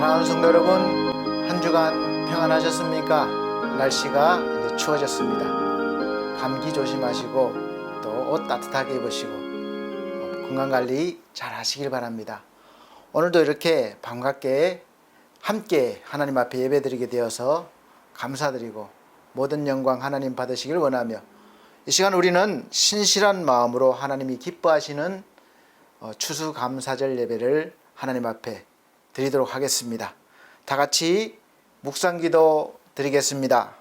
사랑하는 성도 여러분, 한 주간 평안하셨습니까? 날씨가 이제 추워졌습니다. 감기 조심하시고 또 옷 따뜻하게 입으시고 건강관리 잘 하시길 바랍니다. 오늘도 이렇게 반갑게 함께 하나님 앞에 예배드리게 되어서 감사드리고 모든 영광 하나님 받으시길 원하며, 이 시간 우리는 신실한 마음으로 하나님이 기뻐하시는 추수감사절 예배를 하나님 앞에 드리도록 하겠습니다. 다 같이 묵상기도 드리겠습니다.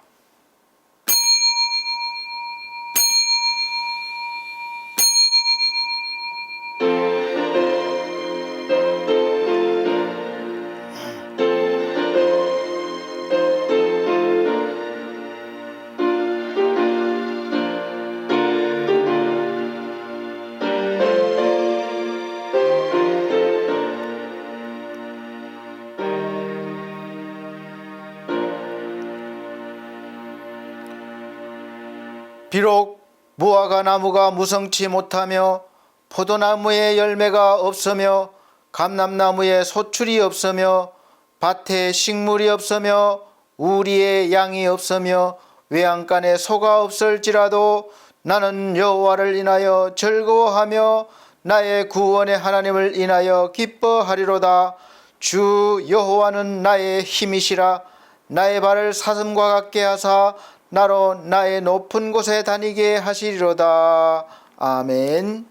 비록 무화과 나무가 무성치 못하며 포도나무에 열매가 없으며 감람나무에 소출이 없으며 밭에 식물이 없으며 우리에 양이 없으며 외양간에 소가 없을지라도 나는 여호와를 인하여 즐거워하며 나의 구원의 하나님을 인하여 기뻐하리로다. 주 여호와는 나의 힘이시라. 나의 발을 사슴과 같게 하사 나로 나의 높은 곳에 다니게 하시리로다. 아멘.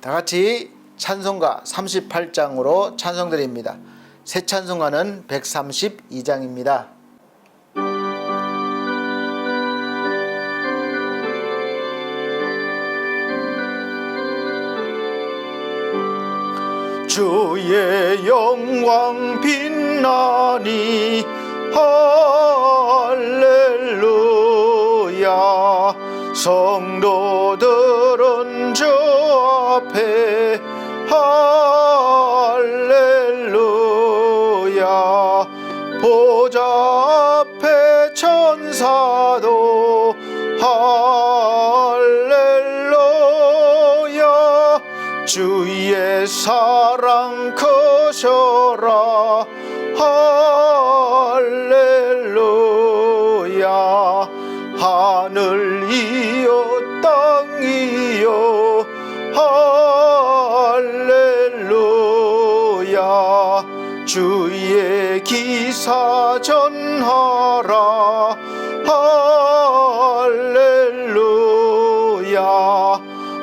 다 같이 찬송가 38장으로 찬송드립니다. 새 찬송가는 132장입니다. 주의 영광 빛나니 할렐루야. 성도들은 주 앞에 할렐루야. 보좌 앞에 천사도 할렐루야. 주의 사랑 크셔라 할렐루야. 하늘 이여 땅 이여 할렐루야. 주의 기사 전하라 할렐루야.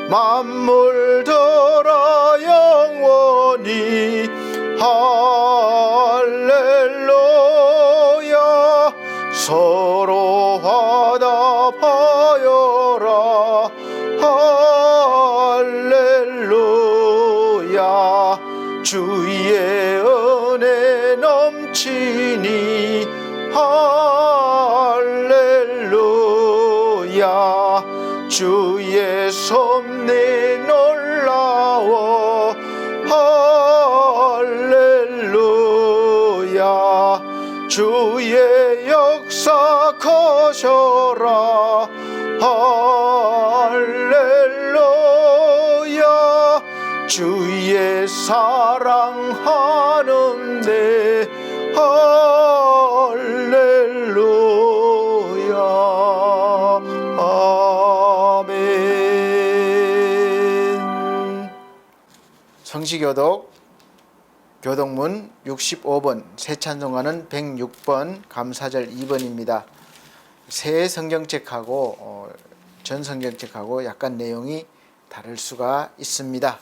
만물들아 영원히 할렐루야. 서로 화답하여라 할렐루야. 주의 은혜 넘치니 할렐루야. 주의 섭리 놀라워 할렐루야. 주의 역사 커셔라 할렐루야. 주의 사랑하는데 할렐루야. 아멘. 성시교독 교독문 65번, 새 찬송가는 106번, 감사절 2번입니다. 새 성경책하고 전 성경책하고 약간 내용이 다를 수가 있습니다.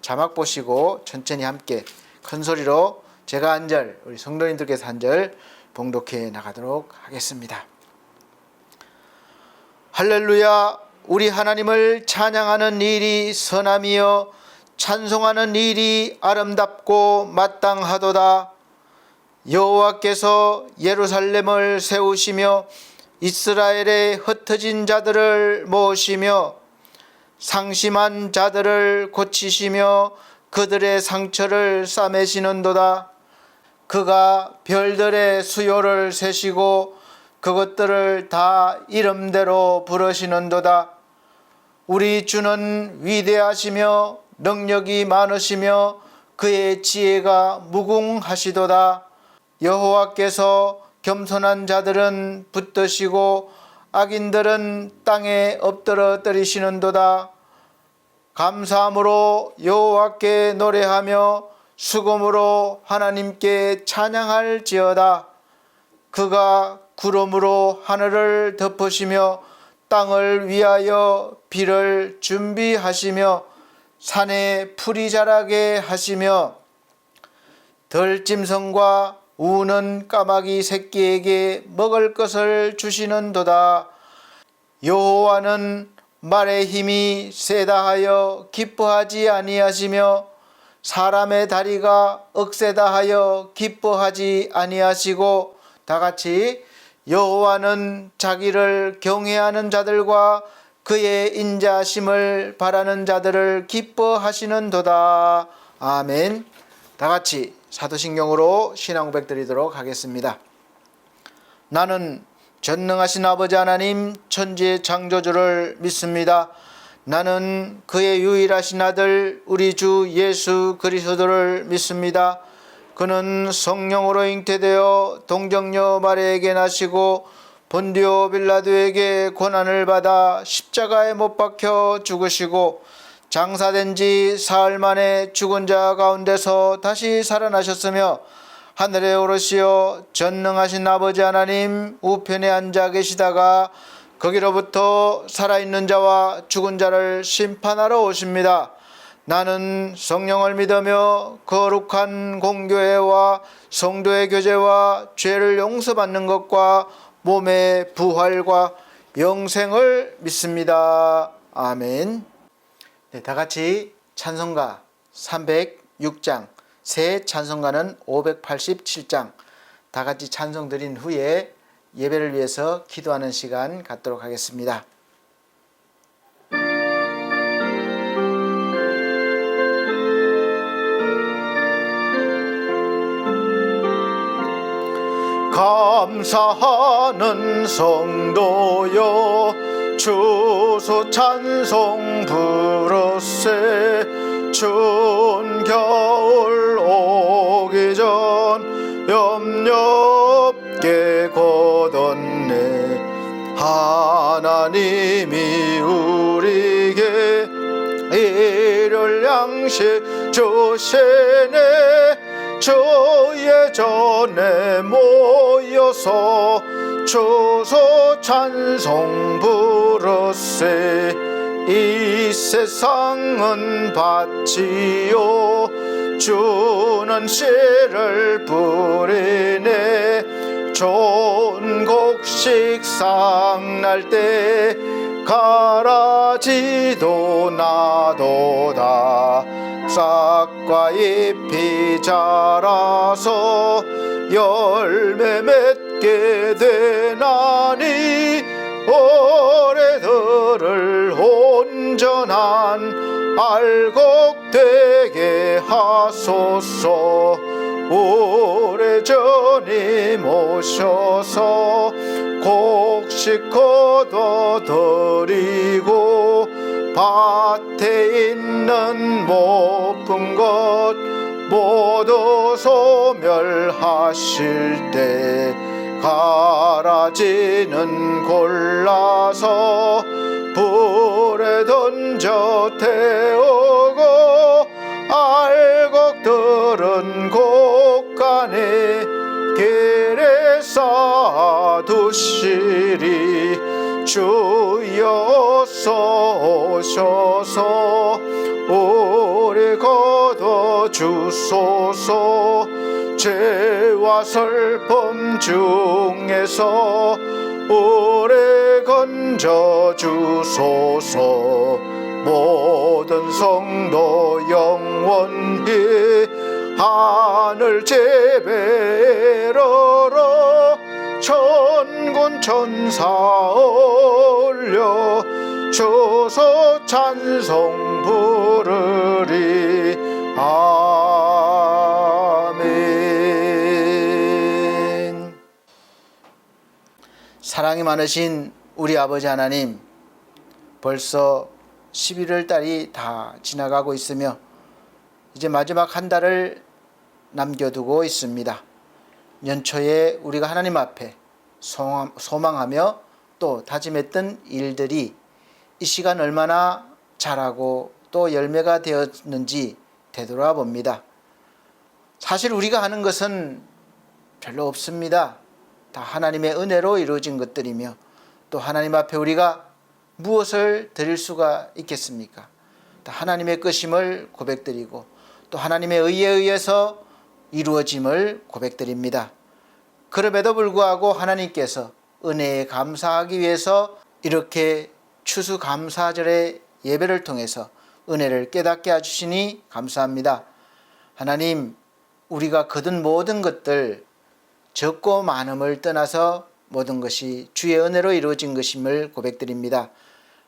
자막 보시고 천천히 함께 큰 소리로 제가 한 절, 우리 성도님들께서 한 절 봉독해 나가도록 하겠습니다. 할렐루야. 우리 하나님을 찬양하는 일이 선함이여 찬송하는 일이 아름답고 마땅하도다. 여호와께서 예루살렘을 세우시며 이스라엘의 흩어진 자들을 모으시며 상심한 자들을 고치시며 그들의 상처를 싸매시는도다. 그가 별들의 수요를 세시고 그것들을 다 이름대로 부르시는도다. 우리 주는 위대하시며 능력이 많으시며 그의 지혜가 무궁하시도다. 여호와께서 겸손한 자들은 붙드시고 악인들은 땅에 엎드러뜨리시는도다. 감사함으로 여호와께 노래하며 수금으로 하나님께 찬양할지어다. 그가 구름으로 하늘을 덮으시며 땅을 위하여 비를 준비하시며 산에 풀이 자라게 하시며 들짐승과 우는 까마귀 새끼에게 먹을 것을 주시는도다. 여호와는 말의 힘이 세다 하여 기뻐하지 아니하시며 사람의 다리가 억세다 하여 기뻐하지 아니하시고, 다같이 여호와는 자기를 경외하는 자들과 그의 인자심을 바라는 자들을 기뻐하시는도다. 아멘. 다같이 사도신경으로 신앙 고백 드리도록 하겠습니다. 나는 전능하신 아버지 하나님 천지의 창조주를 믿습니다. 나는 그의 유일하신 아들 우리 주 예수 그리스도를 믿습니다. 그는 성령으로 잉태되어 동정녀 마리아에게 나시고 본디오 빌라도에게 고난을 받아 십자가에 못 박혀 죽으시고 장사된 지 사흘 만에 죽은 자 가운데서 다시 살아나셨으며 하늘에 오르시어 전능하신 아버지 하나님 우편에 앉아 계시다가 거기로부터 살아있는 자와 죽은 자를 심판하러 오십니다. 나는 성령을 믿으며 거룩한 공교회와 성도의 교제와 죄를 용서받는 것과 몸의 부활과 영생을 믿습니다. 아멘. 네, 다같이 찬송가 306장, 새 찬송가는 587장 다같이 찬송 드린 후에 예배를 위해서 기도하는 시간 갖도록 하겠습니다. 감사하는 성도여 주소 찬송 부르세. 추운 겨울 오기 전 염려 없게 걷었네. 하나님이 우리에게 일요일 양식 주시네. 주 예전에 모여서 주소 찬송 부르세. 이 세상은 밭이요 주는 씨를 뿌리네. 좋은 곡식 싹날 때 가라지도 나도다. 싹과 잎이 자라서 열매 맺게 되나니 올해들을 온전한 알곡 되게 하소서. 오래전에 모셔서 곡식 거둬드리고 밭에 있는 못픈 것 모두 소멸하실 때 가라지는 골라서 불에 던져 태우고 알곡들은 곳간에 길에 쌓아두시리. 주여 어서 오셔서 우리 거둬주소서. 죄와 슬픔 중에서 우리 건져주소서. 모든 성도 영원히 하늘 제배로러 천군 천사 올려 주소 찬송 부르리. 아멘. 사랑이 많으신 우리 아버지 하나님, 벌써 11월 달이 다 지나가고 있으며 이제 마지막 한 달을 남겨두고 있습니다. 연초에 우리가 하나님 앞에 소망하며 또 다짐했던 일들이 이 시간 얼마나 자라고 또 열매가 되었는지 되돌아 봅니다. 사실 우리가 하는 것은 별로 없습니다. 다 하나님의 은혜로 이루어진 것들이며 또 하나님 앞에 우리가 무엇을 드릴 수가 있겠습니까? 다 하나님의 것임을 고백드리고 또 하나님의 의에 의해서 이루어짐을 고백드립니다. 그럼에도 불구하고 하나님께서 은혜에 감사하기 위해서 이렇게 추수감사절의 예배를 통해서 은혜를 깨닫게 해주시니 감사합니다. 하나님, 우리가 거둔 모든 것들 적고 많음을 떠나서 모든 것이 주의 은혜로 이루어진 것임을 고백드립니다.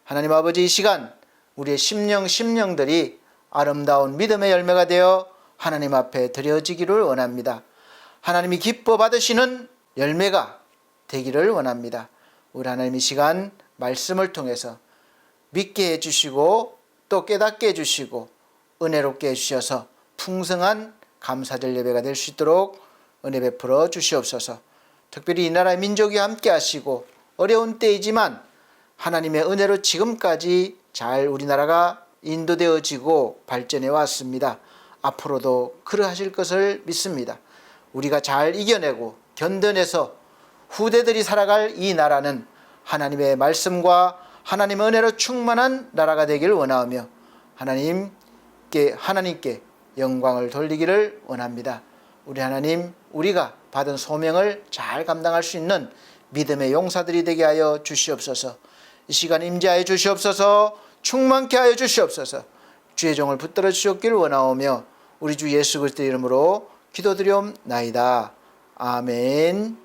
하나님 아버지, 이 시간 우리의 심령들이 아름다운 믿음의 열매가 되어 하나님 앞에 드려지기를 원합니다. 하나님이 기뻐 받으시는 열매가 되기를 원합니다. 우리 하나님 이 시간 말씀을 통해서 믿게 해주시고 또 깨닫게 해주시고 은혜롭게 해주셔서 풍성한 감사절 예배가 될 수 있도록 은혜 베풀어 주시옵소서. 특별히 이 나라의 민족이 함께 하시고 어려운 때이지만 하나님의 은혜로 지금까지 잘 우리나라가 인도되어지고 발전해 왔습니다. 앞으로도 그러하실 것을 믿습니다. 우리가 잘 이겨내고 견뎌내서 후대들이 살아갈 이 나라는 하나님의 말씀과 하나님의 은혜로 충만한 나라가 되기를 원하며 하나님께 영광을 돌리기를 원합니다. 우리 하나님, 우리가 받은 소명을 잘 감당할 수 있는 믿음의 용사들이 되게 하여 주시옵소서. 이 시간 임재하여 주시옵소서. 충만케 하여 주시옵소서. 주의 종을 붙들어 주셨기를 원하오며 우리 주 예수 그리스도의 이름으로 기도드리옵나이다. 아멘.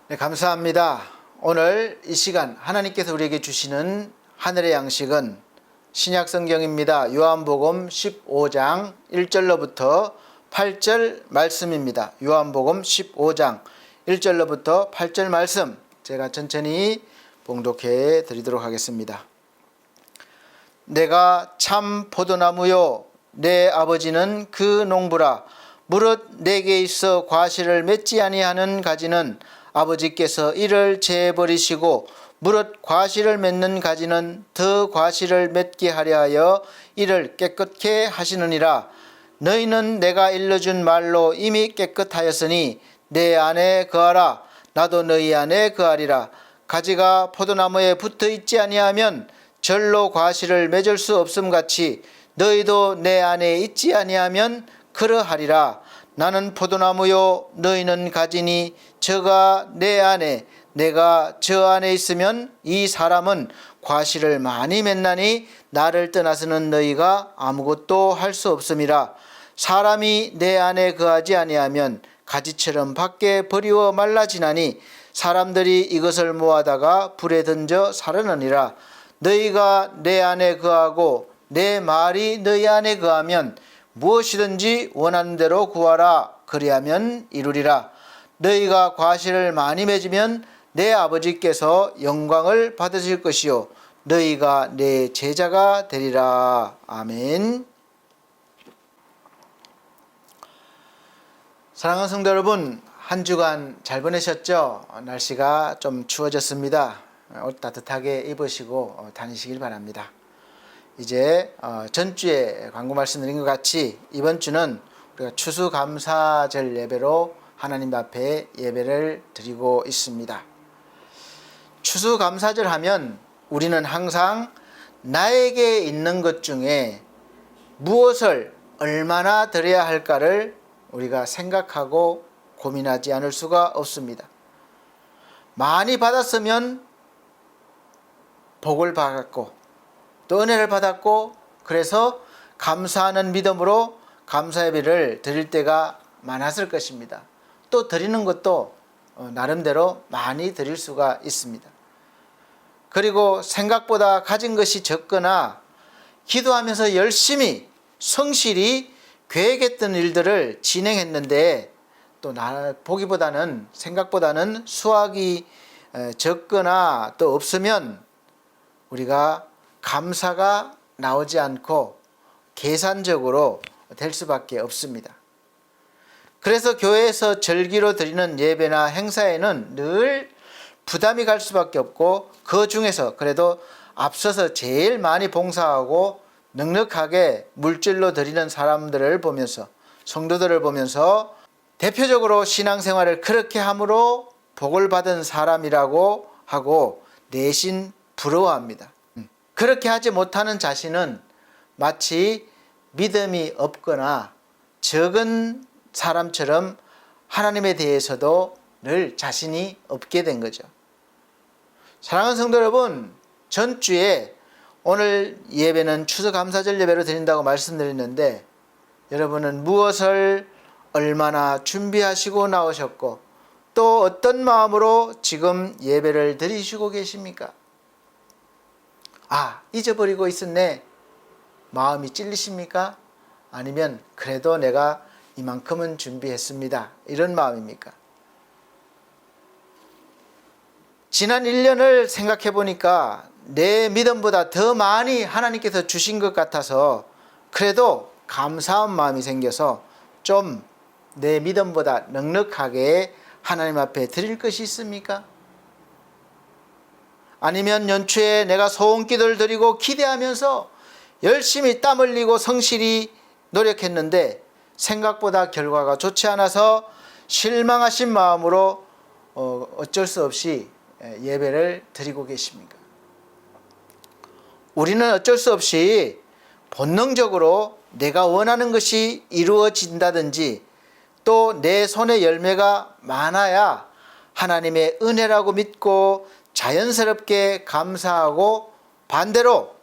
네, 감사합니다. 오늘 이 시간 하나님께서 우리에게 주시는 하늘의 양식은 신약 성경입니다. 요한복음 15장 1절로부터 8절 말씀입니다. 요한복음 15장 1절로부터 8절 말씀 제가 천천히 봉독해 드리도록 하겠습니다. 내가 참 포도나무요 내 아버지는 그 농부라. 무릇 내게 있어 과실을 맺지 아니하는 가지는 아버지께서 이를 제버리시고 무릇 과실을 맺는 가지는 더 과실을 맺게 하려 하여 이를 깨끗게 하시느니라. 너희는 내가 일러준 말로 이미 깨끗하였으니 내 안에 거하라. 나도 너희 안에 거하리라. 가지가 포도나무에 붙어 있지 아니하면 절로 과실을 맺을 수 없음같이 너희도 내 안에 있지 아니하면 그러하리라. 나는 포도나무요 너희는 가지니 저가 내 안에 내가 저 안에 있으면 이 사람은 과실을 많이 맺나니 나를 떠나서는 너희가 아무것도 할 수 없음이라. 사람이 내 안에 거하지 아니하면 가지처럼 밖에 버리워 말라지나니 사람들이 이것을 모아다가 불에 던져 사르느니라. 너희가 내 안에 거하고 내 말이 너희 안에 거하면 무엇이든지 원하는 대로 구하라. 그리하면 이루리라. 너희가 과실을 많이 맺으면 내 아버지께서 영광을 받으실 것이요 너희가 내 제자가 되리라. 아멘. 사랑하는 성도 여러분, 한 주간 잘 보내셨죠? 날씨가 좀 추워졌습니다. 옷 따뜻하게 입으시고 다니시길 바랍니다. 이제 전주에 광고 말씀드린 것 같이 이번 주는 우리가 추수감사절 예배로 하나님 앞에 예배를 드리고 있습니다. 추수감사절 하면 우리는 항상 나에게 있는 것 중에 무엇을 얼마나 드려야 할까를 우리가 생각하고 고민하지 않을 수가 없습니다. 많이 받았으면 복을 받았고 또 은혜를 받았고 그래서 감사하는 믿음으로 감사 예배를 드릴 때가 많았을 것입니다. 또 드리는 것도 나름대로 많이 드릴 수가 있습니다. 그리고 생각보다 가진 것이 적거나 기도하면서 열심히 성실히 계획했던 일들을 진행했는데 또 보기보다는 생각보다는 수확이 적거나 또 없으면 우리가 감사가 나오지 않고 계산적으로 될 수밖에 없습니다. 그래서 교회에서 절기로 드리는 예배나 행사에는 늘 부담이 갈 수밖에 없고 그 중에서 그래도 앞서서 제일 많이 봉사하고 넉넉하게 물질로 드리는 사람들을 보면서 성도들을 보면서 대표적으로 신앙생활을 그렇게 함으로 복을 받은 사람이라고 하고 내심 부러워합니다. 그렇게 하지 못하는 자신은 마치 믿음이 없거나 적은 사람처럼 하나님에 대해서도 늘 자신이 없게 된 거죠. 사랑하는 성도 여러분, 전주에 오늘 예배는 추수감사절 예배로 드린다고 말씀드렸는데 여러분은 무엇을 얼마나 준비하시고 나오셨고 또 어떤 마음으로 지금 예배를 드리시고 계십니까? 잊어버리고 있었네. 마음이 찔리십니까? 아니면 그래도 내가 이만큼은 준비했습니다. 이런 마음입니까? 지난 1년을 생각해 보니까 내 믿음보다 더 많이 하나님께서 주신 것 같아서 그래도 감사한 마음이 생겨서 좀 내 믿음보다 넉넉하게 하나님 앞에 드릴 것이 있습니까? 아니면 연초에 내가 소원기도를 드리고 기대하면서 열심히 땀 흘리고 성실히 노력했는데 생각보다 결과가 좋지 않아서 실망하신 마음으로 어쩔 수 없이 예배를 드리고 계십니까? 우리는 어쩔 수 없이 본능적으로 내가 원하는 것이 이루어진다든지 또 내 손에 열매가 많아야 하나님의 은혜라고 믿고 자연스럽게 감사하고 반대로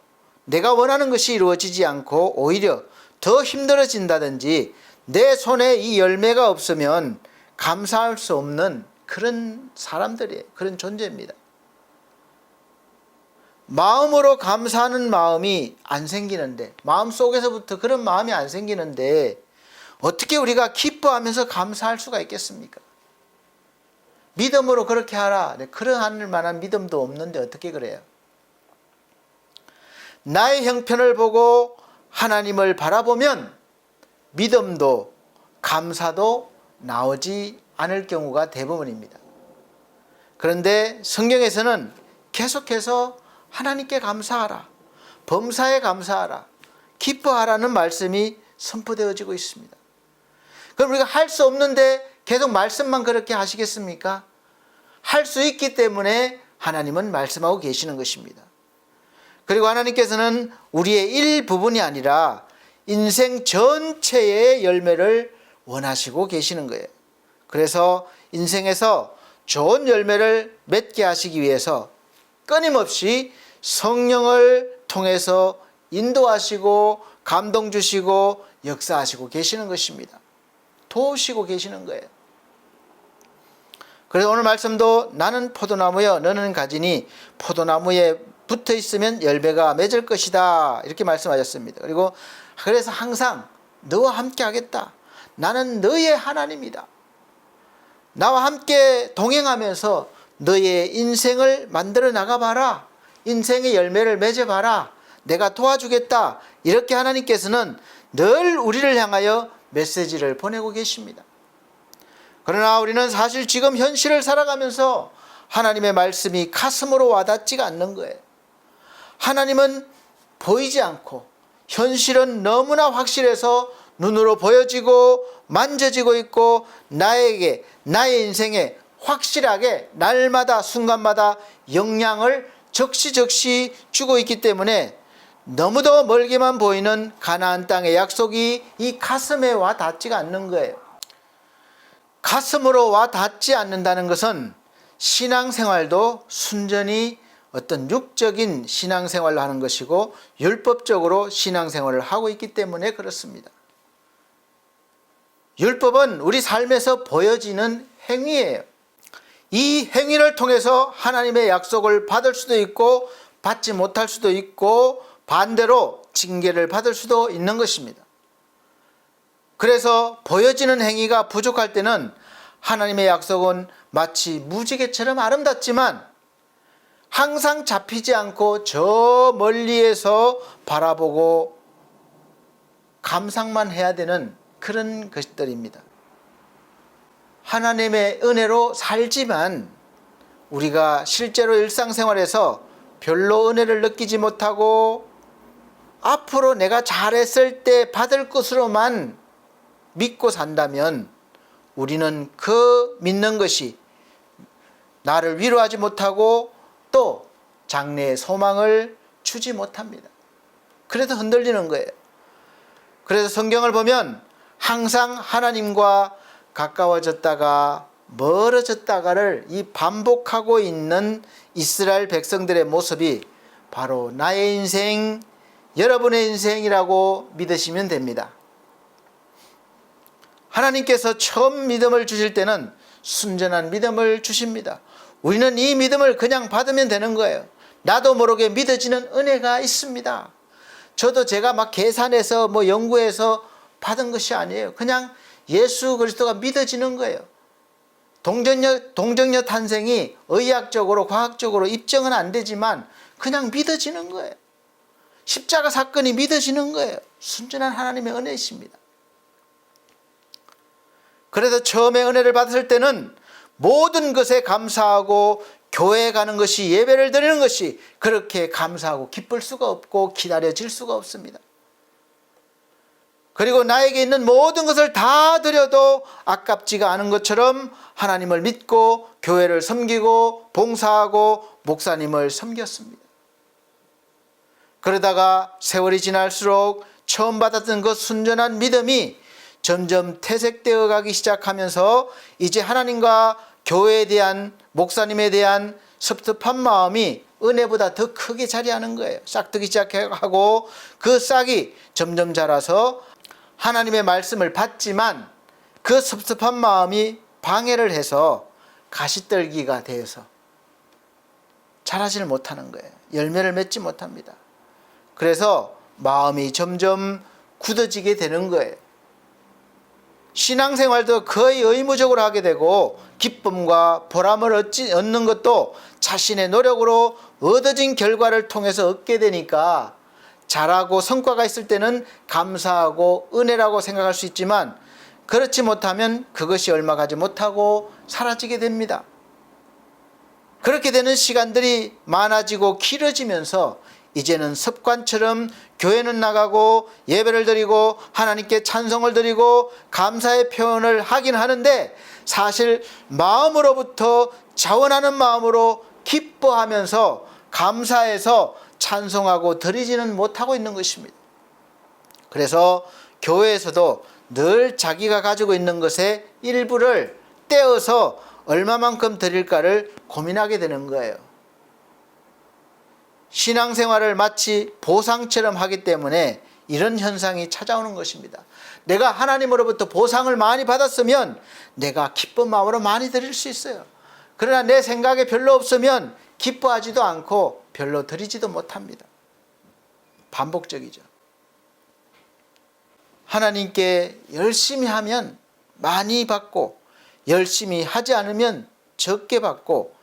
내가 원하는 것이 이루어지지 않고 오히려 더 힘들어진다든지 내 손에 이 열매가 없으면 감사할 수 없는 그런 사람들이에요. 그런 존재입니다. 마음으로 감사하는 마음이 안 생기는데 마음속에서부터 그런 마음이 안 생기는데 어떻게 우리가 기뻐하면서 감사할 수가 있겠습니까? 믿음으로 그렇게 하라. 그러할 만한 믿음도 없는데 어떻게 그래요? 나의 형편을 보고 하나님을 바라보면 믿음도 감사도 나오지 않을 경우가 대부분입니다. 그런데 성경에서는 계속해서 하나님께 감사하라, 범사에 감사하라, 기뻐하라는 말씀이 선포되어지고 있습니다. 그럼 우리가 할 수 없는데 계속 말씀만 그렇게 하시겠습니까? 할 수 있기 때문에 하나님은 말씀하고 계시는 것입니다. 그리고 하나님께서는 우리의 일부분이 아니라 인생 전체의 열매를 원하시고 계시는 거예요. 그래서 인생에서 좋은 열매를 맺게 하시기 위해서 끊임없이 성령을 통해서 인도하시고 감동 주시고 역사하시고 계시는 것입니다. 도우시고 계시는 거예요. 그래서 오늘 말씀도 나는 포도나무여 너는 가지니 포도나무에 붙어 있으면 열매가 맺을 것이다 이렇게 말씀하셨습니다. 그리고 그래서 항상 너와 함께 하겠다. 나는 너의 하나님이다. 나와 함께 동행하면서 너의 인생을 만들어 나가봐라. 인생의 열매를 맺어봐라. 내가 도와주겠다. 이렇게 하나님께서는 늘 우리를 향하여 메시지를 보내고 계십니다. 그러나 우리는 사실 지금 현실을 살아가면서 하나님의 말씀이 가슴으로 와닿지가 않는 거예요. 하나님은 보이지 않고 현실은 너무나 확실해서 눈으로 보여지고 만져지고 있고 나에게 나의 인생에 확실하게 날마다 순간마다 영향을 적시적시 주고 있기 때문에 너무도 멀게만 보이는 가나안 땅의 약속이 이 가슴에 와 닿지가 않는 거예요. 가슴으로 와 닿지 않는다는 것은 신앙생활도 순전히 어떤 육적인 신앙생활을 하는 것이고 율법적으로 신앙생활을 하고 있기 때문에 그렇습니다. 율법은 우리 삶에서 보여지는 행위예요. 이 행위를 통해서 하나님의 약속을 받을 수도 있고 받지 못할 수도 있고 반대로 징계를 받을 수도 있는 것입니다. 그래서 보여지는 행위가 부족할 때는 하나님의 약속은 마치 무지개처럼 아름답지만 항상 잡히지 않고 저 멀리에서 바라보고 감상만 해야 되는 그런 것들입니다. 하나님의 은혜로 살지만 우리가 실제로 일상생활에서 별로 은혜를 느끼지 못하고 앞으로 내가 잘했을 때 받을 것으로만 믿고 산다면 우리는 그 믿는 것이 나를 위로하지 못하고 또 장래의 소망을 주지 못합니다. 그래서 흔들리는 거예요. 그래서 성경을 보면 항상 하나님과 가까워졌다가 멀어졌다가를 이 반복하고 있는 이스라엘 백성들의 모습이 바로 나의 인생, 여러분의 인생이라고 믿으시면 됩니다. 하나님께서 처음 믿음을 주실 때는 순전한 믿음을 주십니다. 우리는 이 믿음을 그냥 받으면 되는 거예요. 나도 모르게 믿어지는 은혜가 있습니다. 저도 제가 막 계산해서 연구해서 받은 것이 아니에요. 그냥 예수 그리스도가 믿어지는 거예요. 동정녀 탄생이 의학적으로 과학적으로 입증은 안 되지만 그냥 믿어지는 거예요. 십자가 사건이 믿어지는 거예요. 순전한 하나님의 은혜이십니다. 그래서 처음에 은혜를 받았을 때는 모든 것에 감사하고 교회에 가는 것이, 예배를 드리는 것이 그렇게 감사하고 기쁠 수가 없고 기다려질 수가 없습니다. 그리고 나에게 있는 모든 것을 다 드려도 아깝지가 않은 것처럼 하나님을 믿고 교회를 섬기고 봉사하고 목사님을 섬겼습니다. 그러다가 세월이 지날수록 처음 받았던 그 순전한 믿음이 점점 퇴색되어 가기 시작하면서 이제 하나님과 교회에 대한, 목사님에 대한 섭섭한 마음이 은혜보다 더 크게 자리하는 거예요. 싹트기 시작하고 그 싹이 점점 자라서 하나님의 말씀을 받지만 그 섭섭한 마음이 방해를 해서 가시떨기가 되어서 자라지를 못하는 거예요. 열매를 맺지 못합니다. 그래서 마음이 점점 굳어지게 되는 거예요. 신앙생활도 거의 의무적으로 하게 되고 기쁨과 보람을 얻는 것도 자신의 노력으로 얻어진 결과를 통해서 얻게 되니까 잘하고 성과가 있을 때는 감사하고 은혜라고 생각할 수 있지만 그렇지 못하면 그것이 얼마 가지 못하고 사라지게 됩니다. 그렇게 되는 시간들이 많아지고 길어지면서 이제는 습관처럼 교회는 나가고 예배를 드리고 하나님께 찬송을 드리고 감사의 표현을 하긴 하는데 사실 마음으로부터 자원하는 마음으로 기뻐하면서 감사해서 찬송하고 드리지는 못하고 있는 것입니다. 그래서 교회에서도 늘 자기가 가지고 있는 것의 일부를 떼어서 얼마만큼 드릴까를 고민하게 되는 거예요. 신앙생활을 마치 보상처럼 하기 때문에 이런 현상이 찾아오는 것입니다. 내가 하나님으로부터 보상을 많이 받았으면 내가 기쁜 마음으로 많이 드릴 수 있어요. 그러나 내 생각에 별로 없으면 기뻐하지도 않고 별로 드리지도 못합니다. 반복적이죠. 하나님께 열심히 하면 많이 받고 열심히 하지 않으면 적게 받고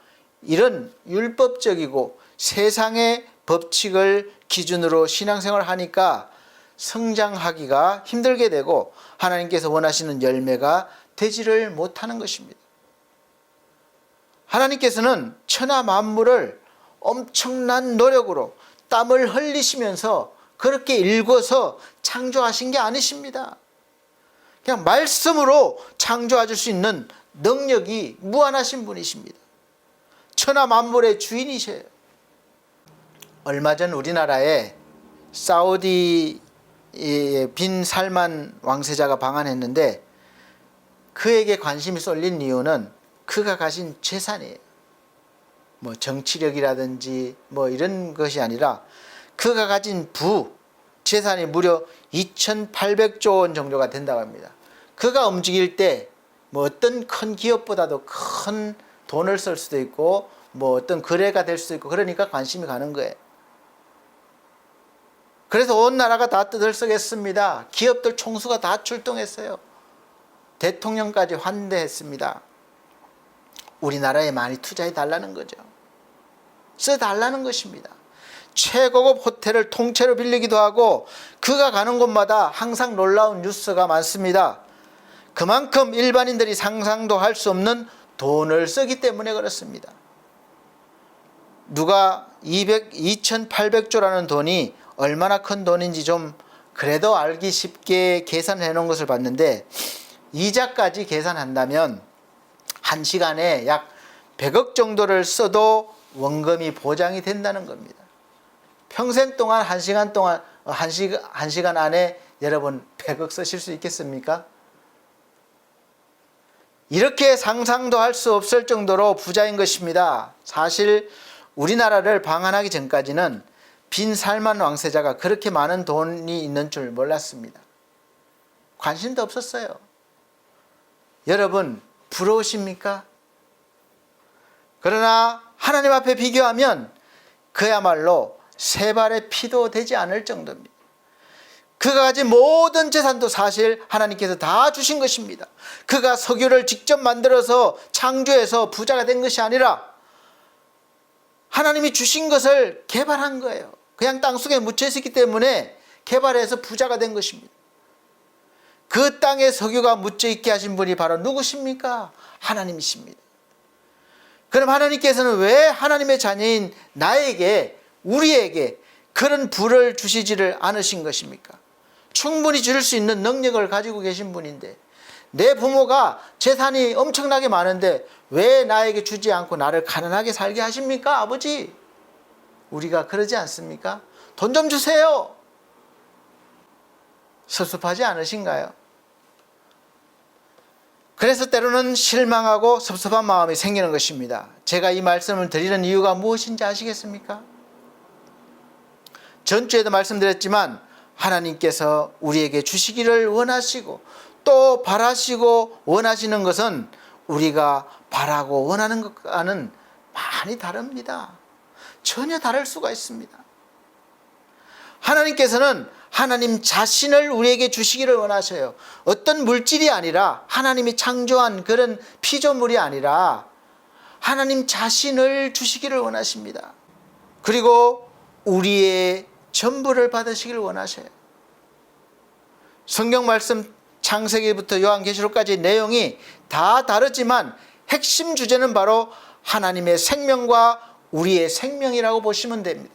이런 율법적이고 세상의 법칙을 기준으로 신앙생활을 하니까 성장하기가 힘들게 되고 하나님께서 원하시는 열매가 되지를 못하는 것입니다. 하나님께서는 천하 만물을 엄청난 노력으로 땀을 흘리시면서 그렇게 일궈서 창조하신 게 아니십니다. 그냥 말씀으로 창조하실 수 있는 능력이 무한하신 분이십니다. 천하 만물의 주인이셔요. 얼마 전 우리나라에 사우디 빈 살만 왕세자가 방한했는데 그에게 관심이 쏠린 이유는 그가 가진 재산이에요. 정치력이라든지 이런 것이 아니라 그가 가진 재산이 무려 2,800조 원 정도가 된다고 합니다. 그가 움직일 때 어떤 큰 기업보다도 큰 돈을 쓸 수도 있고 뭐 어떤 거래가 될 수도 있고 그러니까 관심이 가는 거예요. 그래서 온 나라가 다 떠들썩했습니다. 기업들 총수가 다 출동했어요. 대통령까지 환대했습니다. 우리나라에 많이 투자해 달라는 거죠. 써달라는 것입니다. 최고급 호텔을 통째로 빌리기도 하고 그가 가는 곳마다 항상 놀라운 뉴스가 많습니다. 그만큼 일반인들이 상상도 할 수 없는 돈을 쓰기 때문에 그렇습니다. 누가 2,800조라는 돈이 얼마나 큰 돈인지 좀 그래도 알기 쉽게 계산해 놓은 것을 봤는데 이자까지 계산한다면 1시간에 약 100억 정도를 써도 원금이 보장이 된다는 겁니다. 평생 동안 1시간 동안 1시간 안에 여러분 100억 쓰실 수 있겠습니까? 이렇게 상상도 할 수 없을 정도로 부자인 것입니다. 사실 우리나라를 방한하기 전까지는 빈 살만 왕세자가 그렇게 많은 돈이 있는 줄 몰랐습니다. 관심도 없었어요. 여러분 부러우십니까? 그러나 하나님 앞에 비교하면 그야말로 세 발의 피도 되지 않을 정도입니다. 그가 가진 모든 재산도 사실 하나님께서 다 주신 것입니다. 그가 석유를 직접 만들어서 창조해서 부자가 된 것이 아니라 하나님이 주신 것을 개발한 거예요. 그냥 땅속에 묻혀 있었기 때문에 개발해서 부자가 된 것입니다. 그 땅에 석유가 묻혀 있게 하신 분이 바로 누구십니까? 하나님이십니다. 그럼 하나님께서는 왜 하나님의 자녀인 나에게, 우리에게 그런 부를 주시지를 않으신 것입니까? 충분히 줄 수 있는 능력을 가지고 계신 분인데 내 부모가 재산이 엄청나게 많은데 왜 나에게 주지 않고 나를 가난하게 살게 하십니까? 아버지, 우리가 그러지 않습니까? 돈 좀 주세요. 섭섭하지 않으신가요? 그래서 때로는 실망하고 섭섭한 마음이 생기는 것입니다. 제가 이 말씀을 드리는 이유가 무엇인지 아시겠습니까? 전주에도 말씀드렸지만 하나님께서 우리에게 주시기를 원하시고 또 바라시고 원하시는 것은 우리가 바라고 원하는 것과는 많이 다릅니다. 전혀 다를 수가 있습니다. 하나님께서는 하나님 자신을 우리에게 주시기를 원하셔요. 어떤 물질이 아니라 하나님이 창조한 그런 피조물이 아니라 하나님 자신을 주시기를 원하십니다. 그리고 우리의 전부를 받으시기를 원하셔요. 성경 말씀 창세기부터 요한계시록까지 내용이 다 다르지만 핵심 주제는 바로 하나님의 생명과 우리의 생명이라고 보시면 됩니다.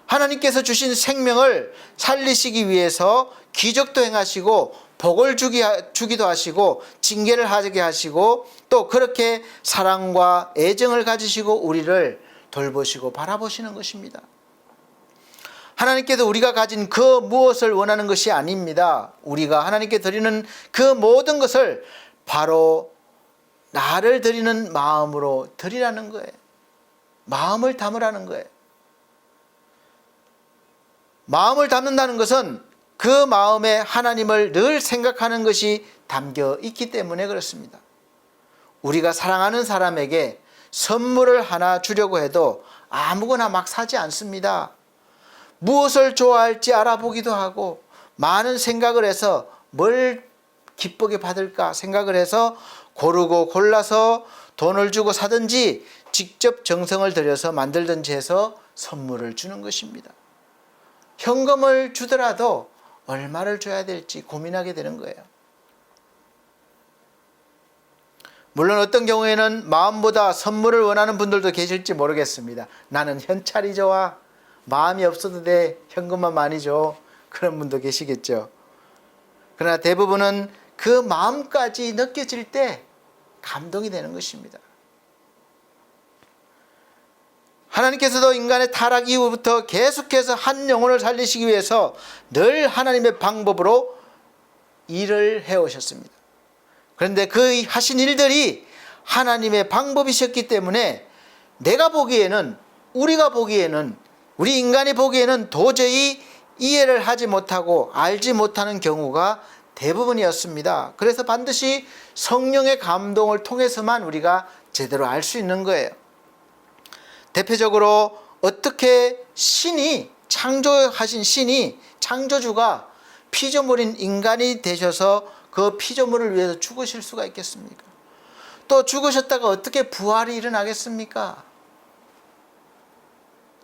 하나님께서 주신 생명을 살리시기 위해서 기적도 행하시고 복을 주기도 하시고 징계를 하게 하시고 또 그렇게 사랑과 애정을 가지시고 우리를 돌보시고 바라보시는 것입니다. 하나님께서 우리가 가진 그 무엇을 원하는 것이 아닙니다. 우리가 하나님께 드리는 그 모든 것을 바로 나를 드리는 마음으로 드리라는 거예요. 마음을 담으라는 거예요. 마음을 담는다는 것은 그 마음에 하나님을 늘 생각하는 것이 담겨 있기 때문에 그렇습니다. 우리가 사랑하는 사람에게 선물을 하나 주려고 해도 아무거나 막 사지 않습니다. 무엇을 좋아할지 알아보기도 하고 많은 생각을 해서 뭘 기쁘게 받을까 생각을 해서 고르고 골라서 돈을 주고 사든지 직접 정성을 들여서 만들든지 해서 선물을 주는 것입니다. 현금을 주더라도 얼마를 줘야 될지 고민하게 되는 거예요. 물론 어떤 경우에는 마음보다 선물을 원하는 분들도 계실지 모르겠습니다. 나는 현찰이 좋아. 마음이 없어도 돼. 현금만 많이 줘. 그런 분도 계시겠죠. 그러나 대부분은 그 마음까지 느껴질 때 감동이 되는 것입니다. 하나님께서도 인간의 타락 이후부터 계속해서 한 영혼을 살리시기 위해서 늘 하나님의 방법으로 일을 해오셨습니다. 그런데 그 하신 일들이 하나님의 방법이셨기 때문에 내가 보기에는, 우리가 보기에는, 우리 인간이 보기에는 도저히 이해를 하지 못하고 알지 못하는 경우가 대부분이었습니다. 그래서 반드시 성령의 감동을 통해서만 우리가 제대로 알 수 있는 거예요. 대표적으로 어떻게 창조하신 신이, 창조주가 피조물인 인간이 되셔서 그 피조물을 위해서 죽으실 수가 있겠습니까? 또 죽으셨다가 어떻게 부활이 일어나겠습니까?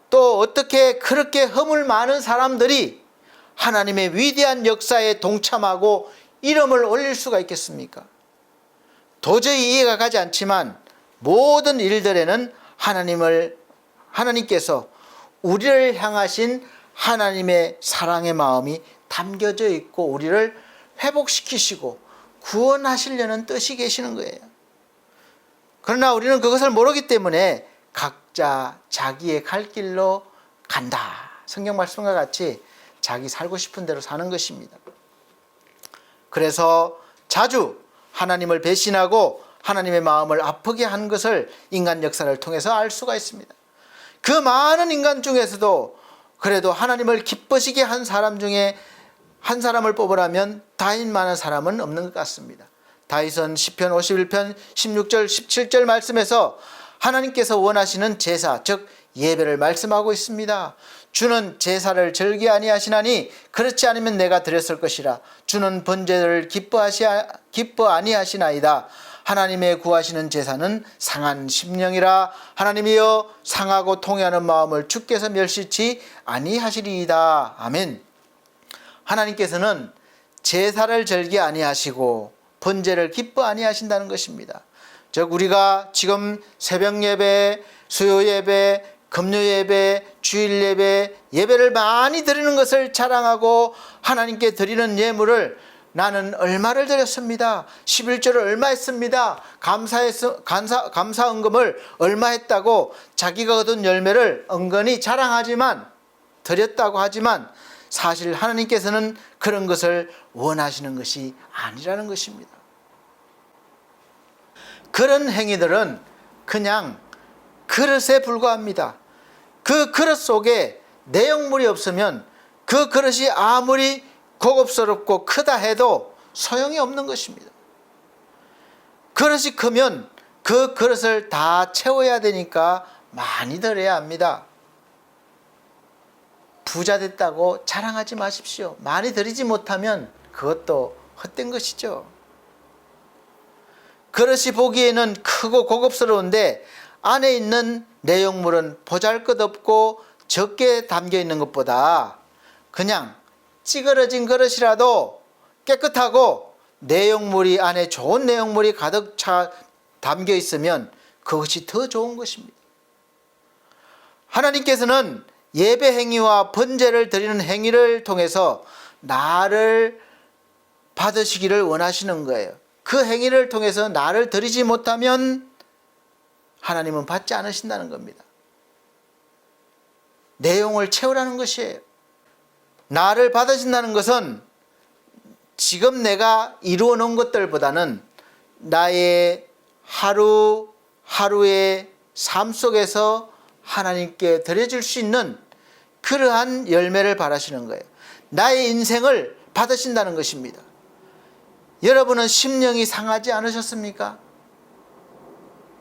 또 어떻게 그렇게 허물 많은 사람들이 하나님의 위대한 역사에 동참하고 이름을 올릴 수가 있겠습니까? 도저히 이해가 가지 않지만 모든 일들에는 하나님께서 우리를 향하신 하나님의 사랑의 마음이 담겨져 있고 우리를 회복시키시고 구원하시려는 뜻이 계시는 거예요. 그러나 우리는 그것을 모르기 때문에 각자 자기의 갈 길로 간다. 성경 말씀과 같이 자기 살고 싶은 대로 사는 것입니다. 그래서 자주 하나님을 배신하고 하나님의 마음을 아프게 한 것을 인간 역사를 통해서 알 수가 있습니다. 그 많은 인간 중에서도 그래도 하나님을 기쁘시게 한 사람 중에 한 사람을 뽑으라면 다윗만한 사람은 없는 것 같습니다. 다윗은 시편 51편 16절 17절 말씀에서 하나님께서 원하시는 제사, 즉 예배를 말씀하고 있습니다. 주는 제사를 즐기 아니하시나니 그렇지 않으면 내가 드렸을 것이라. 주는 번제를 기뻐 아니하시나이다. 하나님의 구하시는 제사는 상한 심령이라. 하나님이여 상하고 통회하는 마음을 주께서 멸시치 아니하시리이다. 아멘. 하나님께서는 제사를 즐기 아니하시고 번제를 기뻐 아니하신다는 것입니다. 즉 우리가 지금 새벽 예배, 수요 예배, 금요 예배, 주일 예배, 예배를 많이 드리는 것을 자랑하고 하나님께 드리는 예물을 나는 얼마를 드렸습니다. 11조를 얼마 했습니다. 감사 헌금을 얼마 했다고 자기가 얻은 열매를 은근히 자랑하지만, 드렸다고 하지만 사실 하나님께서는 그런 것을 원하시는 것이 아니라는 것입니다. 그런 행위들은 그냥 그릇에 불과합니다. 그 그릇 속에 내용물이 없으면 그 그릇이 아무리 고급스럽고 크다 해도 소용이 없는 것입니다. 그릇이 크면 그 그릇을 다 채워야 되니까 많이 드려야 합니다. 부자 됐다고 자랑하지 마십시오. 많이 드리지 못하면 그것도 헛된 것이죠. 그릇이 보기에는 크고 고급스러운데 안에 있는 내용물은 보잘것없고 적게 담겨 있는 것보다 그냥 찌그러진 그릇이라도 깨끗하고 내용물이 안에 좋은 내용물이 가득 차 담겨 있으면 그것이 더 좋은 것입니다. 하나님께서는 예배 행위와 번제를 드리는 행위를 통해서 나를 받으시기를 원하시는 거예요. 그 행위를 통해서 나를 드리지 못하면 하나님은 받지 않으신다는 겁니다. 내용을 채우라는 것이에요. 나를 받으신다는 것은 지금 내가 이루어 놓은 것들보다는 나의 하루하루의 삶 속에서 하나님께 드려줄 수 있는 그러한 열매를 바라시는 거예요. 나의 인생을 받으신다는 것입니다. 여러분은 심령이 상하지 않으셨습니까?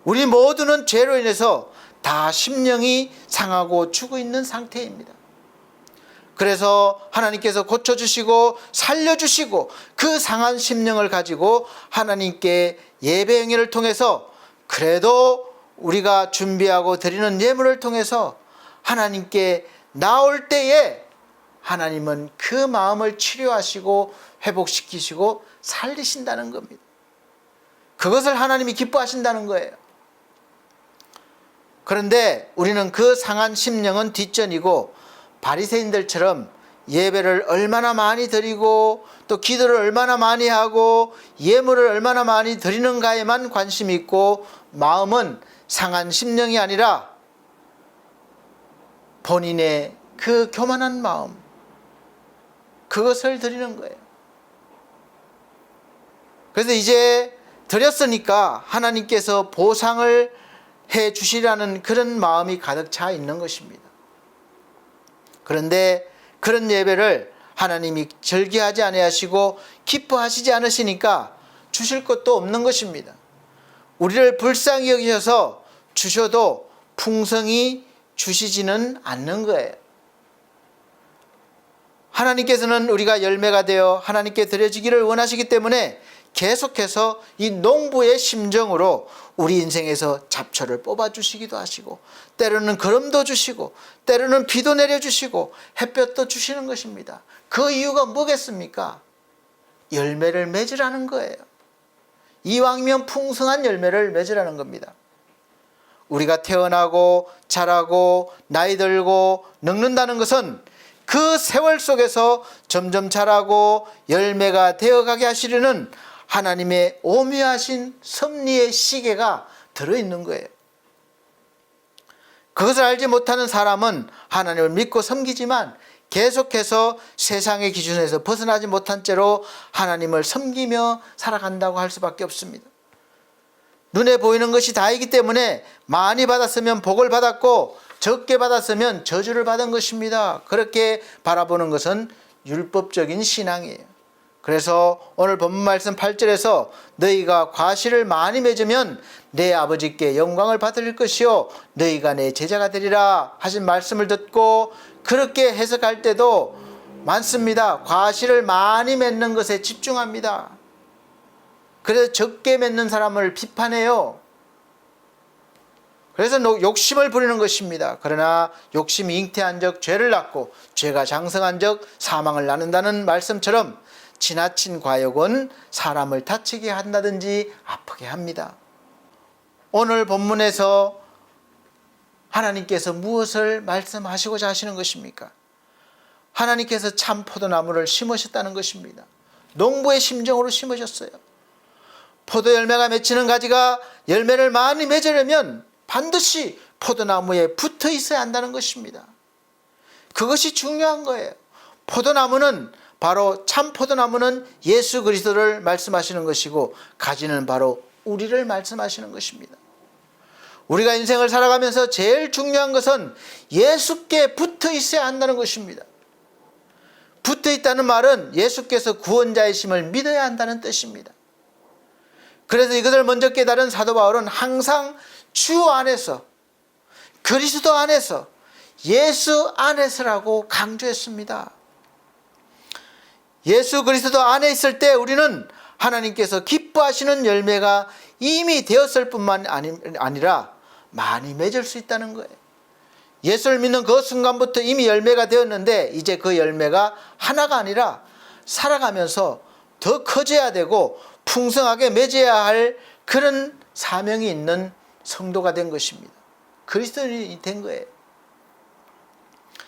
우리 모두는 죄로 인해서 다 심령이 상하고 죽어 있는 상태입니다. 그래서 하나님께서 고쳐주시고 살려주시고 그 상한 심령을 가지고 하나님께 예배 행위를 통해서 그래도 우리가 준비하고 드리는 예물을 통해서 하나님께 나올 때에 하나님은 그 마음을 치료하시고 회복시키시고 살리신다는 겁니다. 그것을 하나님이 기뻐하신다는 거예요. 그런데 우리는 그 상한 심령은 뒷전이고 바리새인들처럼 예배를 얼마나 많이 드리고 또 기도를 얼마나 많이 하고 예물을 얼마나 많이 드리는가에만 관심이 있고 마음은 상한 심령이 아니라 본인의 그 교만한 마음, 그것을 드리는 거예요. 그래서 이제 드렸으니까 하나님께서 보상을 해 주시라는 그런 마음이 가득 차 있는 것입니다. 그런데 그런 예배를 하나님이 절기하지 아니하시고 기뻐하시지 않으시니까 주실 것도 없는 것입니다. 우리를 불쌍히 여기셔서 주셔도 풍성히 주시지는 않는 거예요. 하나님께서는 우리가 열매가 되어 하나님께 드려지기를 원하시기 때문에 계속해서 이 농부의 심정으로 우리 인생에서 잡초를 뽑아주시기도 하시고, 때로는 거름도 주시고, 때로는 비도 내려주시고, 햇볕도 주시는 것입니다. 그 이유가 뭐겠습니까? 열매를 맺으라는 거예요. 이왕이면 풍성한 열매를 맺으라는 겁니다. 우리가 태어나고 자라고 나이 들고 늙는다는 것은 그 세월 속에서 점점 자라고 열매가 되어가게 하시려는 하나님의 오묘하신 섭리의 시계가 들어있는 거예요. 그것을 알지 못하는 사람은 하나님을 믿고 섬기지만 계속해서 세상의 기준에서 벗어나지 못한 채로 하나님을 섬기며 살아간다고 할 수밖에 없습니다. 눈에 보이는 것이 다이기 때문에 많이 받았으면 복을 받았고 적게 받았으면 저주를 받은 것입니다. 그렇게 바라보는 것은 율법적인 신앙이에요. 그래서 오늘 본문 말씀 8절에서 너희가 과실을 많이 맺으면 내 아버지께 영광을 받을 것이요 너희가 내 제자가 되리라 하신 말씀을 듣고 그렇게 해석할 때도 많습니다. 과실을 많이 맺는 것에 집중합니다. 그래서 적게 맺는 사람을 비판해요. 그래서 욕심을 부리는 것입니다. 그러나 욕심이 잉태한 적 죄를 낳고 죄가 장성한 적 사망을 낳는다는 말씀처럼 지나친 과욕은 사람을 다치게 한다든지 아프게 합니다. 오늘 본문에서 하나님께서 무엇을 말씀하시고자 하시는 것입니까? 하나님께서 참 포도나무를 심으셨다는 것입니다. 농부의 심정으로 심으셨어요. 포도 열매가 맺히는 가지가 열매를 많이 맺으려면 반드시 포도나무에 붙어 있어야 한다는 것입니다. 그것이 중요한 거예요. 포도나무는 바로 참 포도나무는 예수 그리스도를 말씀하시는 것이고 가지는 바로 우리를 말씀하시는 것입니다. 우리가 인생을 살아가면서 제일 중요한 것은 예수께 붙어 있어야 한다는 것입니다. 붙어 있다는 말은 예수께서 구원자이심을 믿어야 한다는 뜻입니다. 그래서 이것을 먼저 깨달은 사도 바울은 항상 주 안에서, 그리스도 안에서, 예수 안에서라고 강조했습니다. 예수 그리스도 안에 있을 때 우리는 하나님께서 기뻐하시는 열매가 이미 되었을 뿐만 아니라 많이 맺을 수 있다는 거예요. 예수를 믿는 그 순간부터 이미 열매가 되었는데 이제 그 열매가 하나가 아니라 살아가면서 더 커져야 되고 풍성하게 맺어야 할 그런 사명이 있는 성도가 된 것입니다. 그리스도인이 된 거예요.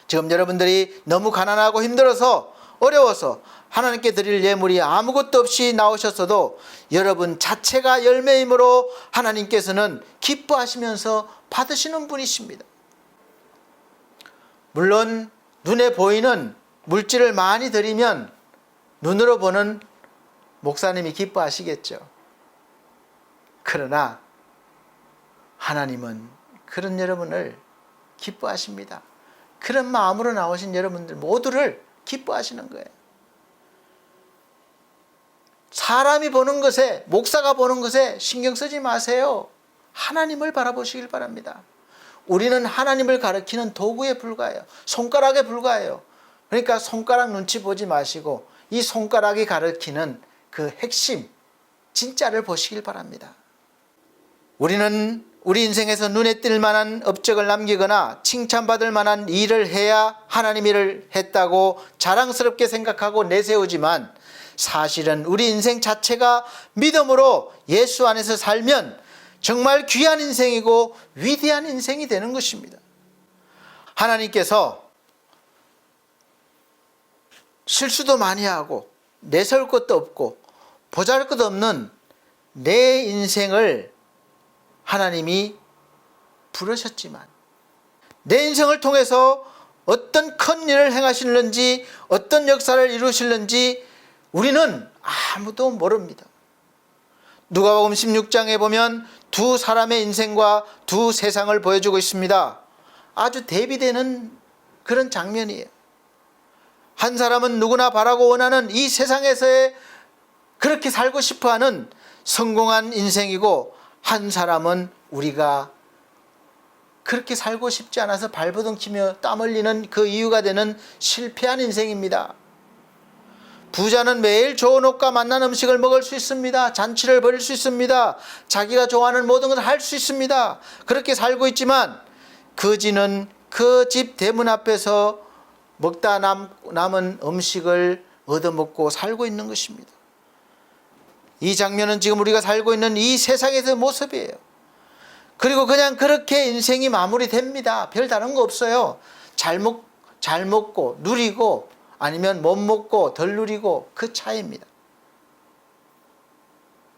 지금 여러분들이 너무 가난하고 힘들어서 어려워서 하나님께 드릴 예물이 아무것도 없이 나오셨어도 여러분 자체가 열매이므로 하나님께서는 기뻐하시면서 받으시는 분이십니다. 물론 눈에 보이는 물질을 많이 드리면 눈으로 보는 목사님이 기뻐하시겠죠. 그러나 하나님은 그런 여러분을 기뻐하십니다. 그런 마음으로 나오신 여러분들 모두를 기뻐하시는 거예요. 사람이 보는 것에, 목사가 보는 것에 신경 쓰지 마세요. 하나님을 바라보시길 바랍니다. 우리는 하나님을 가리키는 도구에 불과해요. 손가락에 불과해요. 그러니까 손가락 눈치 보지 마시고 이 손가락이 가리키는 그 핵심, 진짜를 보시길 바랍니다. 우리는 우리 인생에서 눈에 띌 만한 업적을 남기거나 칭찬받을 만한 일을 해야 하나님 일을 했다고 자랑스럽게 생각하고 내세우지만 사실은 우리 인생 자체가 믿음으로 예수 안에서 살면 정말 귀한 인생이고 위대한 인생이 되는 것입니다. 하나님께서 실수도 많이 하고 내세울 것도 없고 보잘것 없는 내 인생을 하나님이 부르셨지만 내 인생을 통해서 어떤 큰 일을 행하시는지 어떤 역사를 이루실는지 우리는 아무도 모릅니다. 누가복음 16장에 보면 두 사람의 인생과 두 세상을 보여주고 있습니다. 아주 대비되는 그런 장면이에요. 한 사람은 누구나 바라고 원하는 이 세상에서의 그렇게 살고 싶어하는 성공한 인생이고 한 사람은 우리가 그렇게 살고 싶지 않아서 발버둥 치며 땀 흘리는 그 이유가 되는 실패한 인생입니다. 부자는 매일 좋은 옷과 맛난 음식을 먹을 수 있습니다. 잔치를 벌일 수 있습니다. 자기가 좋아하는 모든 것을 할 수 있습니다. 그렇게 살고 있지만 거지는 그 집 대문 앞에서 먹다 남은 음식을 얻어먹고 살고 있는 것입니다. 이 장면은 지금 우리가 살고 있는 이 세상에서의 모습이에요. 그리고 그냥 그렇게 인생이 마무리됩니다. 별 다른 거 없어요. 잘 먹고 누리고 아니면 못 먹고 덜 누리고 그 차이입니다.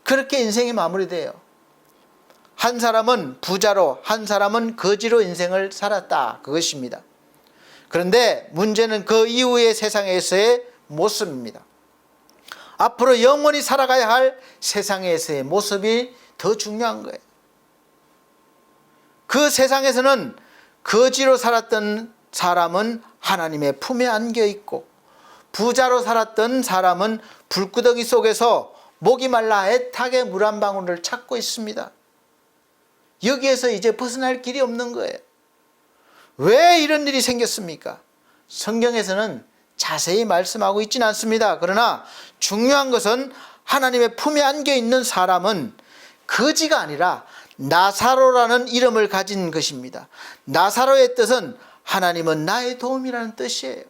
그렇게 인생이 마무리돼요. 한 사람은 부자로 한 사람은 거지로 인생을 살았다. 그것입니다. 그런데 문제는 그 이후의 세상에서의 모습입니다. 앞으로 영원히 살아가야 할 세상에서의 모습이 더 중요한 거예요. 그 세상에서는 거지로 살았던 사람은 하나님의 품에 안겨 있고 부자로 살았던 사람은 불구덩이 속에서 목이 말라 애타게 물 한 방울을 찾고 있습니다. 여기에서 이제 벗어날 길이 없는 거예요. 왜 이런 일이 생겼습니까? 성경에서는 자세히 말씀하고 있지는 않습니다. 그러나 중요한 것은 하나님의 품에 안겨 있는 사람은 거지가 아니라 나사로라는 이름을 가진 것입니다. 나사로의 뜻은 하나님은 나의 도움이라는 뜻이에요.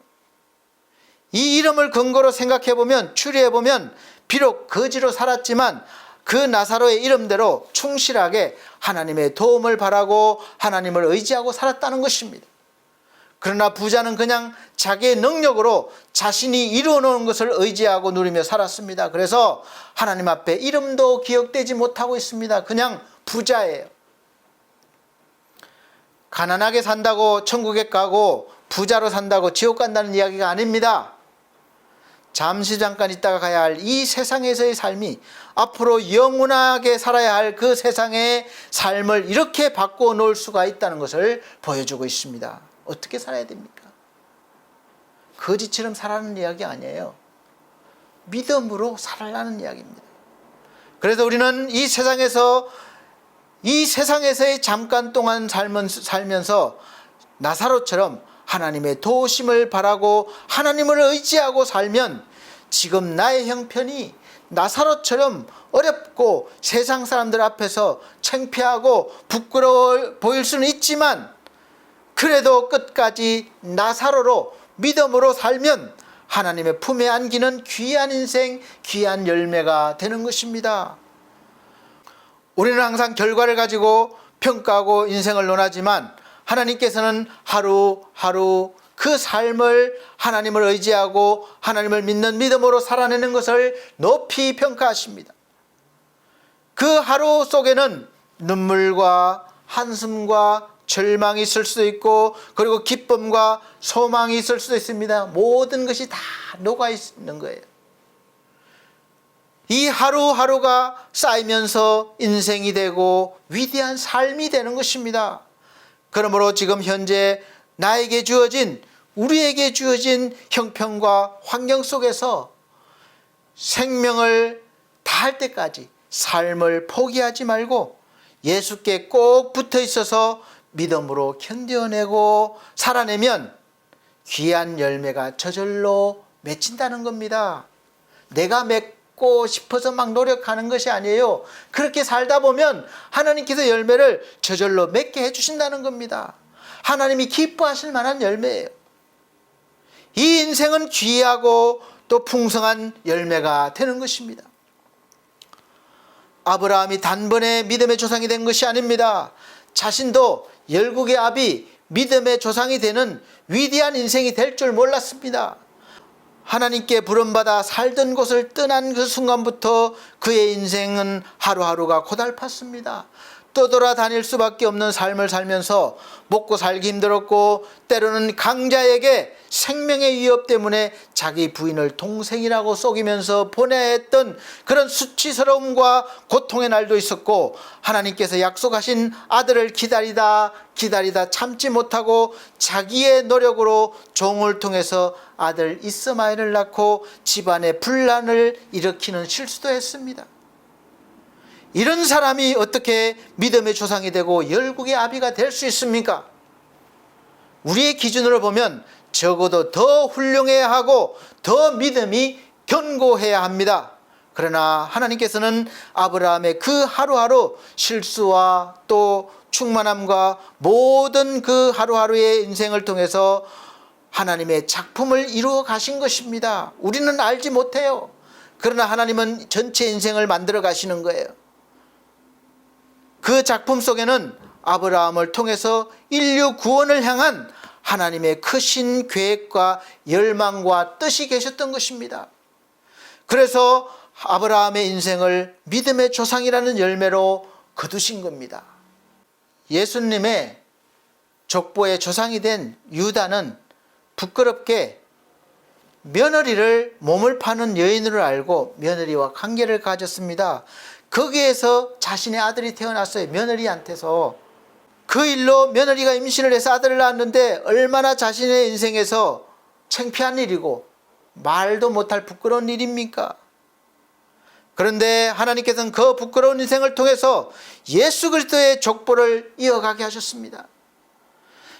이 이름을 근거로 생각해보면 추리해보면 비록 거지로 살았지만 그 나사로의 이름대로 충실하게 하나님의 도움을 바라고 하나님을 의지하고 살았다는 것입니다. 그러나 부자는 그냥 자기의 능력으로 자신이 이루어놓은 것을 의지하고 누리며 살았습니다. 그래서 하나님 앞에 이름도 기억되지 못하고 있습니다. 그냥 부자예요. 가난하게 산다고 천국에 가고 부자로 산다고 지옥 간다는 이야기가 아닙니다. 잠시 잠깐 있다가 가야 할 이 세상에서의 삶이 앞으로 영원하게 살아야 할 그 세상의 삶을 이렇게 바꿔 놓을 수가 있다는 것을 보여주고 있습니다. 어떻게 살아야 됩니까? 거지처럼 살라는 이야기 아니에요. 믿음으로 살아라는 이야기입니다. 그래서 우리는 이 세상에서의 잠깐 동안 살면서 나사로처럼 하나님의 도우심을 바라고 하나님을 의지하고 살면 지금 나의 형편이 나사로처럼 어렵고 세상 사람들 앞에서 창피하고 부끄러워 보일 수는 있지만 그래도 끝까지 나사로로 믿음으로 살면 하나님의 품에 안기는 귀한 인생, 귀한 열매가 되는 것입니다. 우리는 항상 결과를 가지고 평가하고 인생을 논하지만 하나님께서는 하루하루 그 삶을 하나님을 의지하고 하나님을 믿는 믿음으로 살아내는 것을 높이 평가하십니다. 그 하루 속에는 눈물과 한숨과 절망이 있을 수도 있고 그리고 기쁨과 소망이 있을 수도 있습니다. 모든 것이 다 녹아 있는 거예요. 이 하루하루가 쌓이면서 인생이 되고 위대한 삶이 되는 것입니다. 그러므로 지금 현재 나에게 주어진 우리에게 주어진 형편과 환경 속에서 생명을 다할 때까지 삶을 포기하지 말고 예수께 꼭 붙어 있어서 믿음으로 견뎌내고 살아내면 귀한 열매가 저절로 맺힌다는 겁니다. 내가 맺고 싶어서 막 노력하는 것이 아니에요. 그렇게 살다 보면 하나님께서 열매를 저절로 맺게 해주신다는 겁니다. 하나님이 기뻐하실 만한 열매예요. 이 인생은 귀하고 또 풍성한 열매가 되는 것입니다. 아브라함이 단번에 믿음의 조상이 된 것이 아닙니다. 자신도 열국의 아비 믿음의 조상이 되는 위대한 인생이 될 줄 몰랐습니다. 하나님께 부름받아 살던 곳을 떠난 그 순간부터 그의 인생은 하루하루가 고달팠습니다. 떠돌아다닐 수밖에 없는 삶을 살면서 먹고 살기 힘들었고 때로는 강자에게 생명의 위협 때문에 자기 부인을 동생이라고 속이면서 보내야 했던 그런 수치스러움과 고통의 날도 있었고 하나님께서 약속하신 아들을 기다리다 참지 못하고 자기의 노력으로 종을 통해서 아들 이스마엘을 낳고 집안에 분란을 일으키는 실수도 했습니다. 이런 사람이 어떻게 믿음의 조상이 되고 열국의 아비가 될 수 있습니까? 우리의 기준으로 보면 적어도 더 훌륭해야 하고 더 믿음이 견고해야 합니다. 그러나 하나님께서는 아브라함의 그 하루하루 실수와 또 충만함과 모든 그 하루하루의 인생을 통해서 하나님의 작품을 이루어 가신 것입니다. 우리는 알지 못해요. 그러나 하나님은 전체 인생을 만들어 가시는 거예요. 그 작품 속에는 아브라함을 통해서 인류 구원을 향한 하나님의 크신 계획과 열망과 뜻이 계셨던 것입니다. 그래서 아브라함의 인생을 믿음의 조상이라는 열매로 거두신 겁니다. 예수님의 족보의 조상이 된 유다는 부끄럽게 며느리를 몸을 파는 여인으로 알고 며느리와 관계를 가졌습니다. 거기에서 자신의 아들이 태어났어요. 며느리한테서. 그 일로 며느리가 임신을 해서 아들을 낳았는데 얼마나 자신의 인생에서 창피한 일이고 말도 못할 부끄러운 일입니까? 그런데 하나님께서는 그 부끄러운 인생을 통해서 예수 그리스도의 족보를 이어가게 하셨습니다.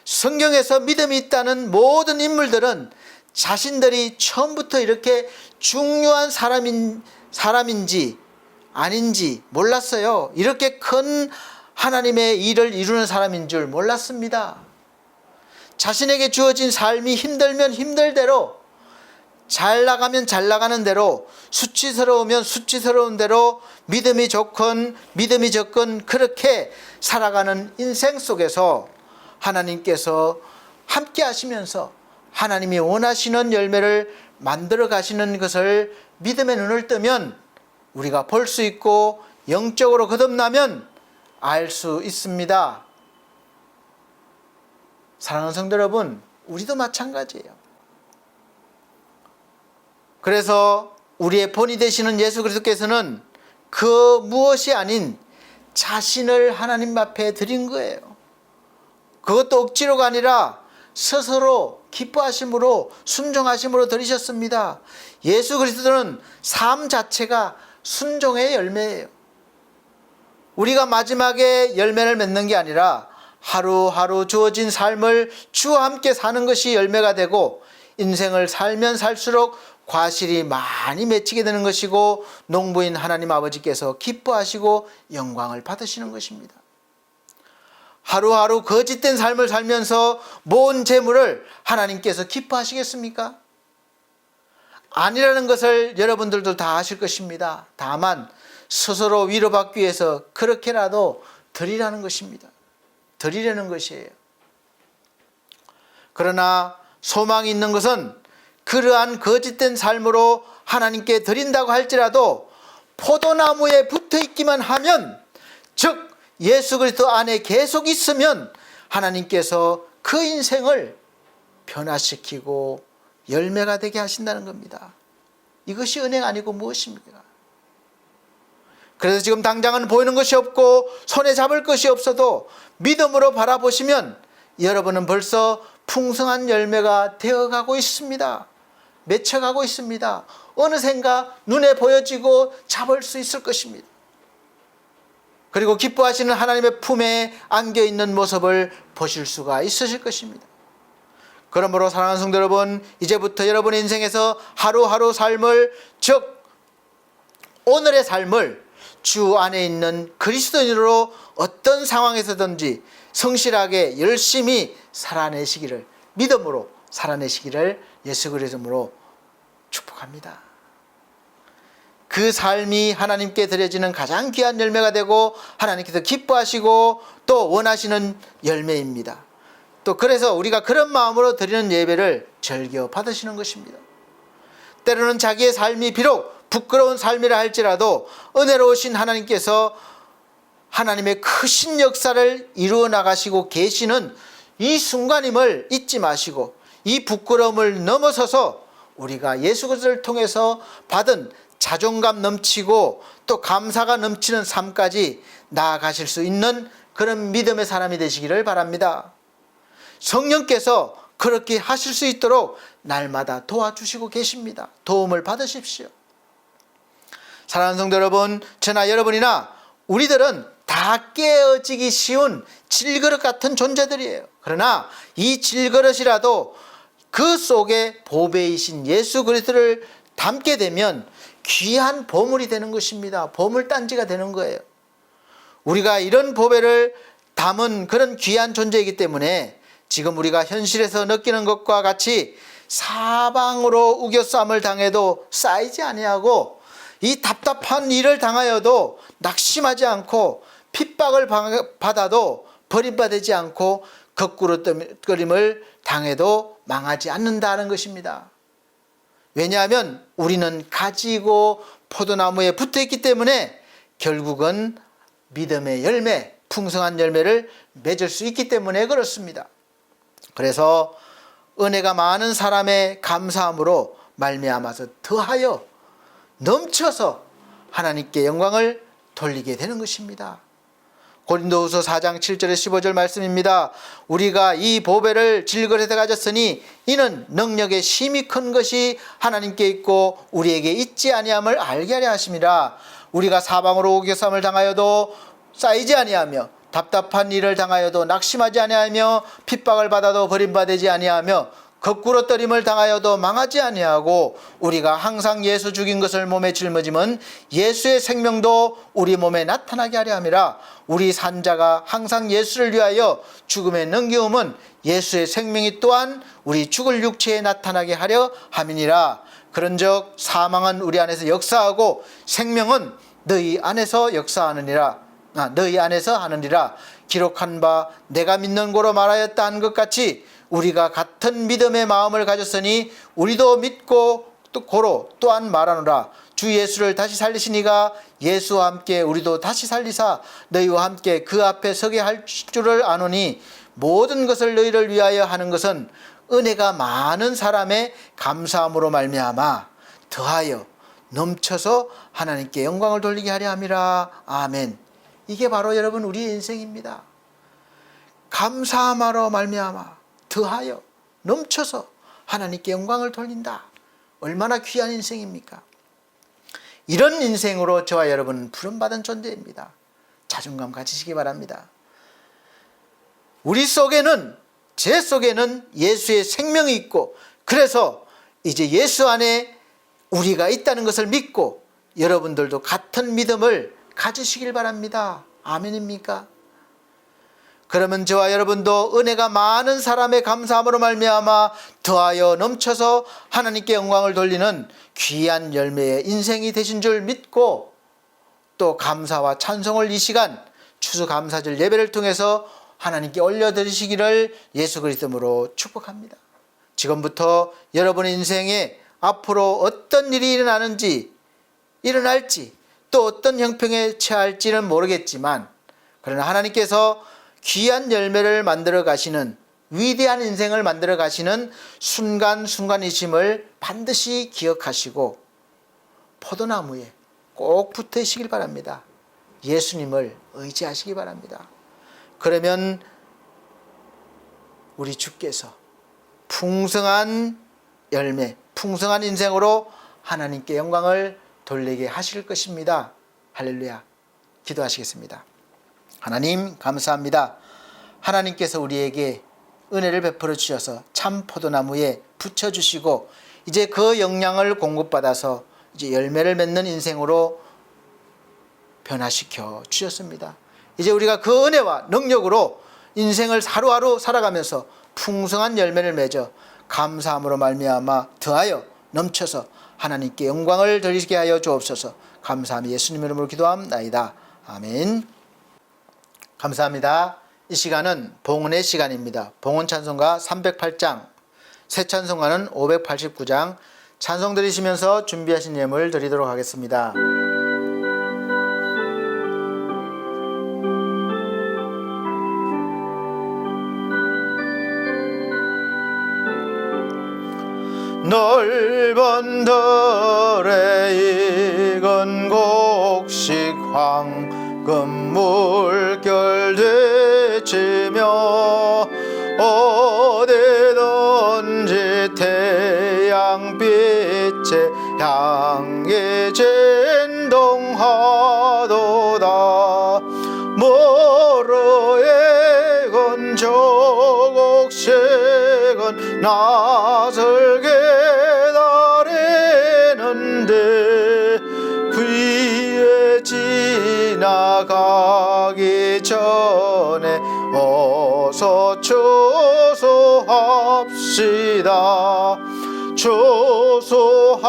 성경에서 믿음이 있다는 모든 인물들은 자신들이 처음부터 이렇게 중요한 사람인지 아닌지 몰랐어요. 이렇게 큰 하나님의 일을 이루는 사람인 줄 몰랐습니다. 자신에게 주어진 삶이 힘들면 힘들대로, 잘 나가면 잘 나가는 대로, 수치스러우면 수치스러운 대로, 믿음이 좋건 믿음이 적건 그렇게 살아가는 인생 속에서 하나님께서 함께 하시면서 하나님이 원하시는 열매를 만들어 가시는 것을 믿음의 눈을 뜨면 우리가 볼 수 있고 영적으로 거듭나면 알 수 있습니다. 사랑하는 성도 여러분, 우리도 마찬가지예요. 그래서 우리의 본이 되시는 예수 그리스도께서는 그 무엇이 아닌 자신을 하나님 앞에 드린 거예요. 그것도 억지로가 아니라 스스로 기뻐하심으로 순종하심으로 드리셨습니다. 예수 그리스도는 삶 자체가 순종의 열매예요. 우리가 마지막에 열매를 맺는 게 아니라 하루하루 주어진 삶을 주와 함께 사는 것이 열매가 되고 인생을 살면 살수록 과실이 많이 맺히게 되는 것이고 농부인 하나님 아버지께서 기뻐하시고 영광을 받으시는 것입니다. 하루하루 거짓된 삶을 살면서 모은 재물을 하나님께서 기뻐하시겠습니까? 아니라는 것을 여러분들도 다 아실 것입니다. 다만 스스로 위로받기 위해서 그렇게라도 드리라는 것입니다. 드리려는 것이에요. 그러나 소망이 있는 것은 그러한 거짓된 삶으로 하나님께 드린다고 할지라도 포도나무에 붙어 있기만 하면, 즉 예수 그리스도 안에 계속 있으면 하나님께서 그 인생을 변화시키고 열매가 되게 하신다는 겁니다. 이것이 은혜가 아니고 무엇입니까? 그래서 지금 당장은 보이는 것이 없고 손에 잡을 것이 없어도 믿음으로 바라보시면 여러분은 벌써 풍성한 열매가 되어가고 있습니다. 맺혀가고 있습니다. 어느샌가 눈에 보여지고 잡을 수 있을 것입니다. 그리고 기뻐하시는 하나님의 품에 안겨있는 모습을 보실 수가 있으실 것입니다. 그러므로 사랑하는 성도 여러분, 이제부터 여러분의 인생에서 하루하루 삶을, 즉 오늘의 삶을 주 안에 있는 그리스도인으로 어떤 상황에서든지 성실하게 열심히 살아내시기를, 믿음으로 살아내시기를 예수 그리스도로 축복합니다. 그 삶이 하나님께 드려지는 가장 귀한 열매가 되고 하나님께서 기뻐하시고 또 원하시는 열매입니다. 또 그래서 우리가 그런 마음으로 드리는 예배를 즐겨 받으시는 것입니다. 때로는 자기의 삶이 비록 부끄러운 삶이라 할지라도 은혜로우신 하나님께서 하나님의 크신 역사를 이루어 나가시고 계시는 이 순간임을 잊지 마시고 이 부끄러움을 넘어서서 우리가 예수 그리스도를 통해서 받은 자존감 넘치고 또 감사가 넘치는 삶까지 나아가실 수 있는 그런 믿음의 사람이 되시기를 바랍니다. 성령께서 그렇게 하실 수 있도록 날마다 도와주시고 계십니다. 도움을 받으십시오. 사랑하는 성도 여러분, 저나 여러분이나 우리들은 다 깨어지기 쉬운 질그릇 같은 존재들이에요. 그러나 이 질그릇이라도 그 속에 보배이신 예수 그리스도를 담게 되면 귀한 보물이 되는 것입니다. 보물단지가 되는 거예요. 우리가 이런 보배를 담은 그런 귀한 존재이기 때문에 지금 우리가 현실에서 느끼는 것과 같이 사방으로 우겨쌈을 당해도 쌓이지 아니하고, 이 답답한 일을 당하여도 낙심하지 않고, 핍박을 받아도 버림받지 않고, 거꾸로뜨림을 당해도 망하지 않는다는 것입니다. 왜냐하면 우리는 가지고 포도나무에 붙어있기 때문에 결국은 믿음의 열매, 풍성한 열매를 맺을 수 있기 때문에 그렇습니다. 그래서 은혜가 많은 사람의 감사함으로 말미암아서 더하여 넘쳐서 하나님께 영광을 돌리게 되는 것입니다. 고린도후서 4장 7절에 15절 말씀입니다. 우리가 이 보배를 질그릇에 가졌으니 이는 능력의 힘이 큰 것이 하나님께 있고 우리에게 있지 아니함을 알게 하려 하심이라. 우리가 사방으로 우겨쌈을 당하여도 쌓이지 아니하며, 답답한 일을 당하여도 낙심하지 아니하며, 핍박을 받아도 버림받지 아니하며, 거꾸로 떠림을 당하여도 망하지 아니하고, 우리가 항상 예수 죽인 것을 몸에 짊어지면 예수의 생명도 우리 몸에 나타나게 하려 함이라. 우리 산자가 항상 예수를 위하여 죽음에 넘겨움은 예수의 생명이 또한 우리 죽을 육체에 나타나게 하려 함이니라. 그런즉 사망은 우리 안에서 역사하고 생명은 너희 안에서 역사하느니라. 너희 안에서 하느니라. 기록한 바 내가 믿는 고로 말하였다 한 것 같이 우리가 같은 믿음의 마음을 가졌으니 우리도 믿고 또 고로 또한 말하노라. 주 예수를 다시 살리시니가 예수와 함께 우리도 다시 살리사 너희와 함께 그 앞에 서게 할 줄을 아노니, 모든 것을 너희를 위하여 하는 것은 은혜가 많은 사람의 감사함으로 말미암아 더하여 넘쳐서 하나님께 영광을 돌리게 하려 함이라. 아멘. 이게 바로 여러분 우리의 인생입니다. 감사함으로 말미암아 더하여 넘쳐서 하나님께 영광을 돌린다. 얼마나 귀한 인생입니까? 이런 인생으로 저와 여러분은 부름받은 존재입니다. 자존감 가지시기 바랍니다. 우리 속에는, 제 속에는 예수의 생명이 있고, 그래서 이제 예수 안에 우리가 있다는 것을 믿고 여러분들도 같은 믿음을 가지시길 바랍니다. 아멘입니까? 그러면 저와 여러분도 은혜가 많은 사람의 감사함으로 말미암아 더하여 넘쳐서 하나님께 영광을 돌리는 귀한 열매의 인생이 되신 줄 믿고, 또 감사와 찬송을 이 시간 추수감사절 예배를 통해서 하나님께 올려드리시기를 예수 그리스도로 축복합니다. 지금부터 여러분의 인생에 앞으로 어떤 일이 일어날지 또 어떤 형평에 처할지는 모르겠지만, 그러나 하나님께서 귀한 열매를 만들어 가시는, 위대한 인생을 만들어 가시는 순간순간이심을 반드시 기억하시고 포도나무에 꼭 붙으시길 바랍니다. 예수님을 의지하시기 바랍니다. 그러면 우리 주께서 풍성한 열매, 풍성한 인생으로 하나님께 영광을 돌리게 하실 것입니다. 할렐루야. 기도하시겠습니다. 하나님 감사합니다. 하나님께서 우리에게 은혜를 베풀어 주셔서 참 포도나무에 붙여주시고 이제 그 영양을 공급받아서 이제 열매를 맺는 인생으로 변화시켜 주셨습니다. 이제 우리가 그 은혜와 능력으로 인생을 하루하루 살아가면서 풍성한 열매를 맺어 감사함으로 말미암아 더하여 넘쳐서 하나님께 영광을 돌리게 하여 주옵소서. 감사함이 예수님 이름으로 기도함나이다. 아멘. 감사합니다. 이 시간은 봉헌의 시간입니다. 봉헌 찬송가 308장, 새 찬송가는 589장, 찬송 드리시면서 준비하신 예물 드리도록 하겠습니다. 넓은 들에 익은 곡식 황금 물결 되치며 어디든지 태양빛에 향기 진동하도다. 소속식은 낯을 기다리는데 귀에 지나가기 전에 어서 조소합시다. 조소할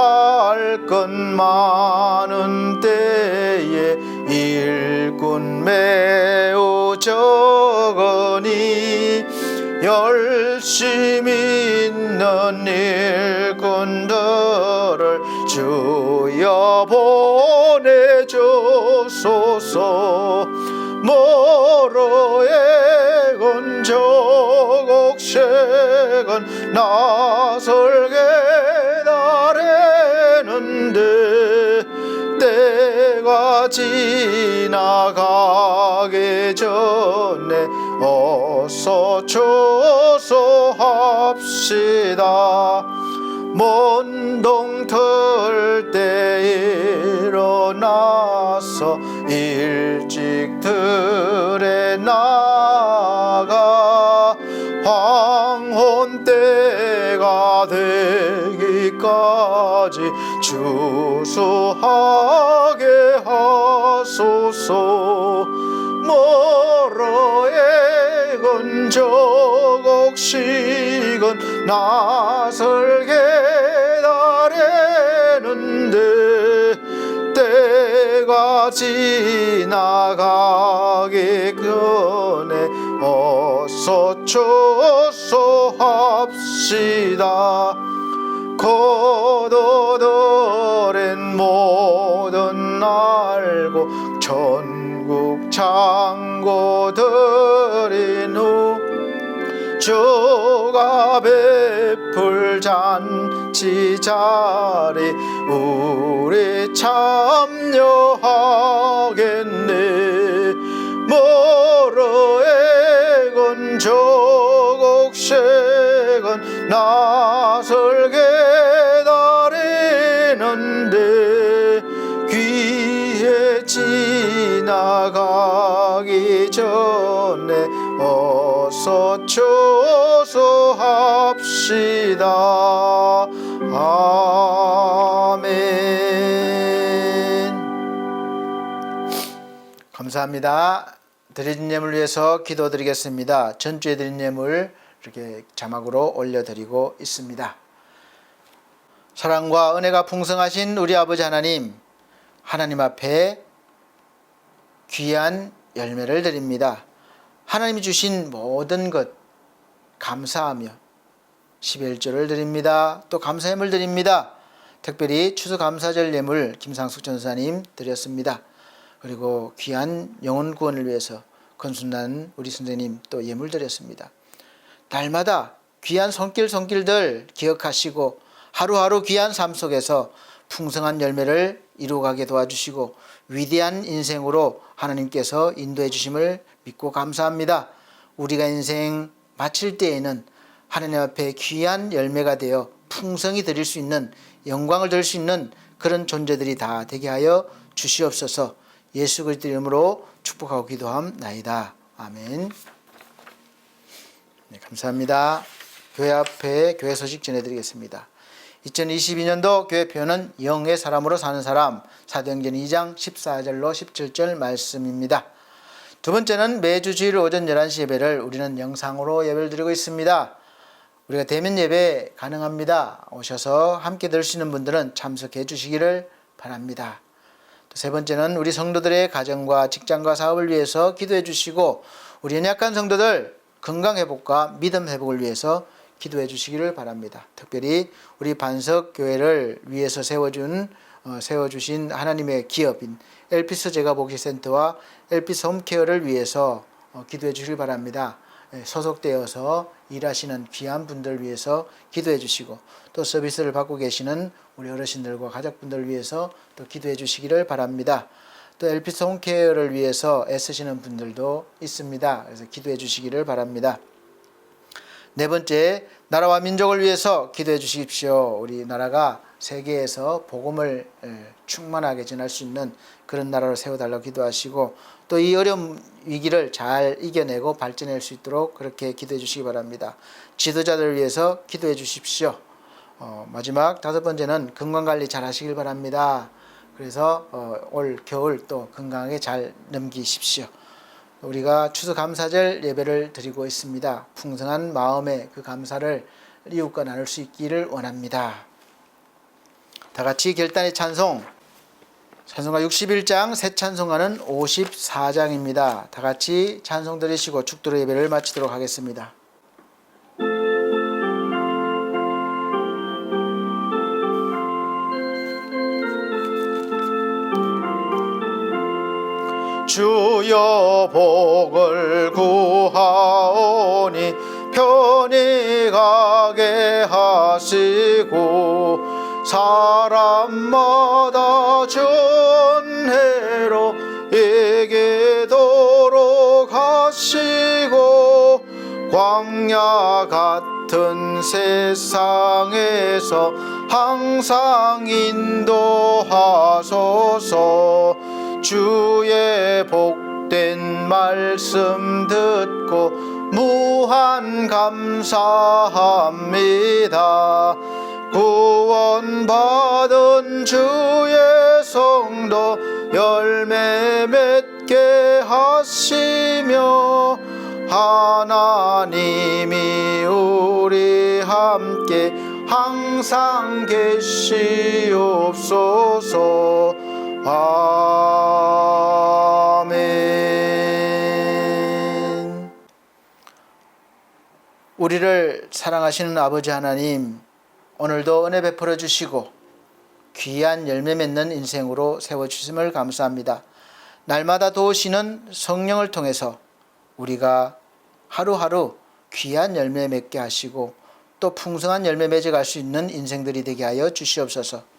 것 많은 때에 일꾼 매우 적으니 열심히 있는 일꾼들을 주여 보내주소서. 모로의 건조곡식은 낯을 기다리는데 때가 지나가기 전에 어서 조소합시다. 먼동 틀 때 일어나서 일찍 들에 나가 황혼 때가 되기까지 주수하게 하소서. 모로의 건조곡식은 낯을 기다리는데 때가 지나가기 전에 어서 조소합시다. 고도들은 모든 알고 전국 창고들인 후 주가 베풀 잔치 자리 우리 참여하겠네. 모로의 건조곡식은 낯을 기다리는데 귀에 지나가기 전에 어서 조소합시다. 아멘. 감사합니다. 드린 예물 위해서 기도드리겠습니다. 전주에 드린 예물 이렇게 자막으로 올려드리고 있습니다. 사랑과 은혜가 풍성하신 우리 아버지 하나님, 하나님 앞에 귀한 열매를 드립니다. 하나님이 주신 모든 것 감사하며 11조를 드립니다. 또 감사 예물 드립니다. 특별히 추수감사절 예물 김상숙 전사님 드렸습니다. 그리고 귀한 영혼 구원을 위해서 건순난 우리 선생님 또 예물 드렸습니다. 날마다 귀한 손길들 기억하시고 하루하루 귀한 삶 속에서 풍성한 열매를 이루어가게 도와주시고 위대한 인생으로 하나님께서 인도해 주심을 믿고 감사합니다. 우리가 인생 마칠 때에는 하나님 앞에 귀한 열매가 되어 풍성히 드릴 수 있는 영광을 드릴 수 있는 그런 존재들이 다 되게 하여 주시옵소서. 예수 그리스도 이름으로 축복하고 기도함나이다. 아멘. 네, 감사합니다. 교회 앞에 교회 소식 전해드리겠습니다. 2022년도 교회 표현은 영의 사람으로 사는 사람, 사도행전 2장 14절로 17절 말씀입니다. 두 번째는 매주 주일 오전 11시 예배를 우리는 영상으로 예배를 드리고 있습니다. 우리가 대면 예배 가능합니다. 오셔서 함께 들 수 있는 분들은 참석해 주시기를 바랍니다. 세 번째는 우리 성도들의 가정과 직장과 사업을 위해서 기도해 주시고 우리 연약한 성도들 건강회복과 믿음회복을 위해서 기도해 주시기를 바랍니다. 특별히 우리 반석교회를 위해서 세워주신 하나님의 기업인 엘피스 제가복지센터와 엘피스 홈케어를 위해서 기도해 주시길 바랍니다. 소속되어서 일하시는 귀한 분들 위해서 기도해 주시고 또 서비스를 받고 계시는 우리 어르신들과 가족분들 위해서 또 기도해 주시기를 바랍니다. 또 엘피스 홈케어를 위해서 애쓰시는 분들도 있습니다. 그래서 기도해 주시기를 바랍니다. 네 번째, 나라와 민족을 위해서 기도해 주십시오. 우리 나라가 세계에서 복음을 충만하게 전할 수 있는 그런 나라로 세워달라고 기도하시고, 또 이 어려운 위기를 잘 이겨내고 발전할 수 있도록 그렇게 기도해 주시기 바랍니다. 지도자들을 위해서 기도해 주십시오. 마지막 다섯 번째는 건강관리 잘 하시길 바랍니다. 그래서 올 겨울 또 건강하게 잘 넘기십시오. 우리가 추수감사절 예배를 드리고 있습니다. 풍성한 마음의 그 감사를 이웃과 나눌 수 있기를 원합니다. 다 같이 결단의 찬송, 찬송가 61장, 새 찬송가는 54장입니다. 다 같이 찬송 드리시고 축도로 예배를 마치도록 하겠습니다. 주여 복을 구하오니 편히 가게 하시고 사람마다 전해로 이기도록 하시고 광야 같은 세상에서 항상 인도하소서. 주의 복된 말씀 듣고 무한 감사합니다. 구원받은 주의 성도 열매 맺게 하시며 하나님이 우리 함께 항상 계시옵소서. 아멘. 우리를 사랑하시는 아버지 하나님, 오늘도 은혜 베풀어 주시고 귀한 열매 맺는 인생으로 세워주심을 감사합니다. 날마다 도우시는 성령을 통해서 우리가 하루하루 귀한 열매 맺게 하시고 또 풍성한 열매 맺어갈 수 있는 인생들이 되게 하여 주시옵소서.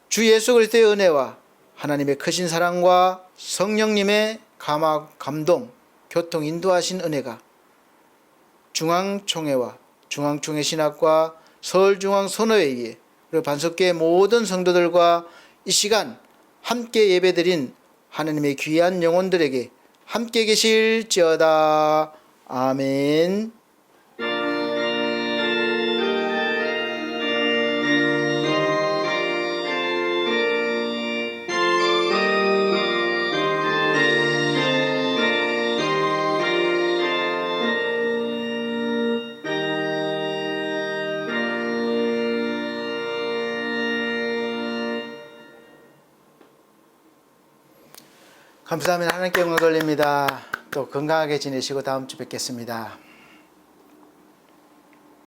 주 예수 그리스도의 은혜와 하나님의 크신 사랑과 성령님의 감동, 교통, 인도하신 은혜가 중앙총회와 중앙총회 신학과 서울중앙선교회 그리고 반석교회 모든 성도들과 이 시간 함께 예배드린 하나님의 귀한 영혼들에게 함께 계실지어다. 아멘. 감사하면 하나님께 영광 돌립니다. 또 건강하게 지내시고 다음 주 뵙겠습니다.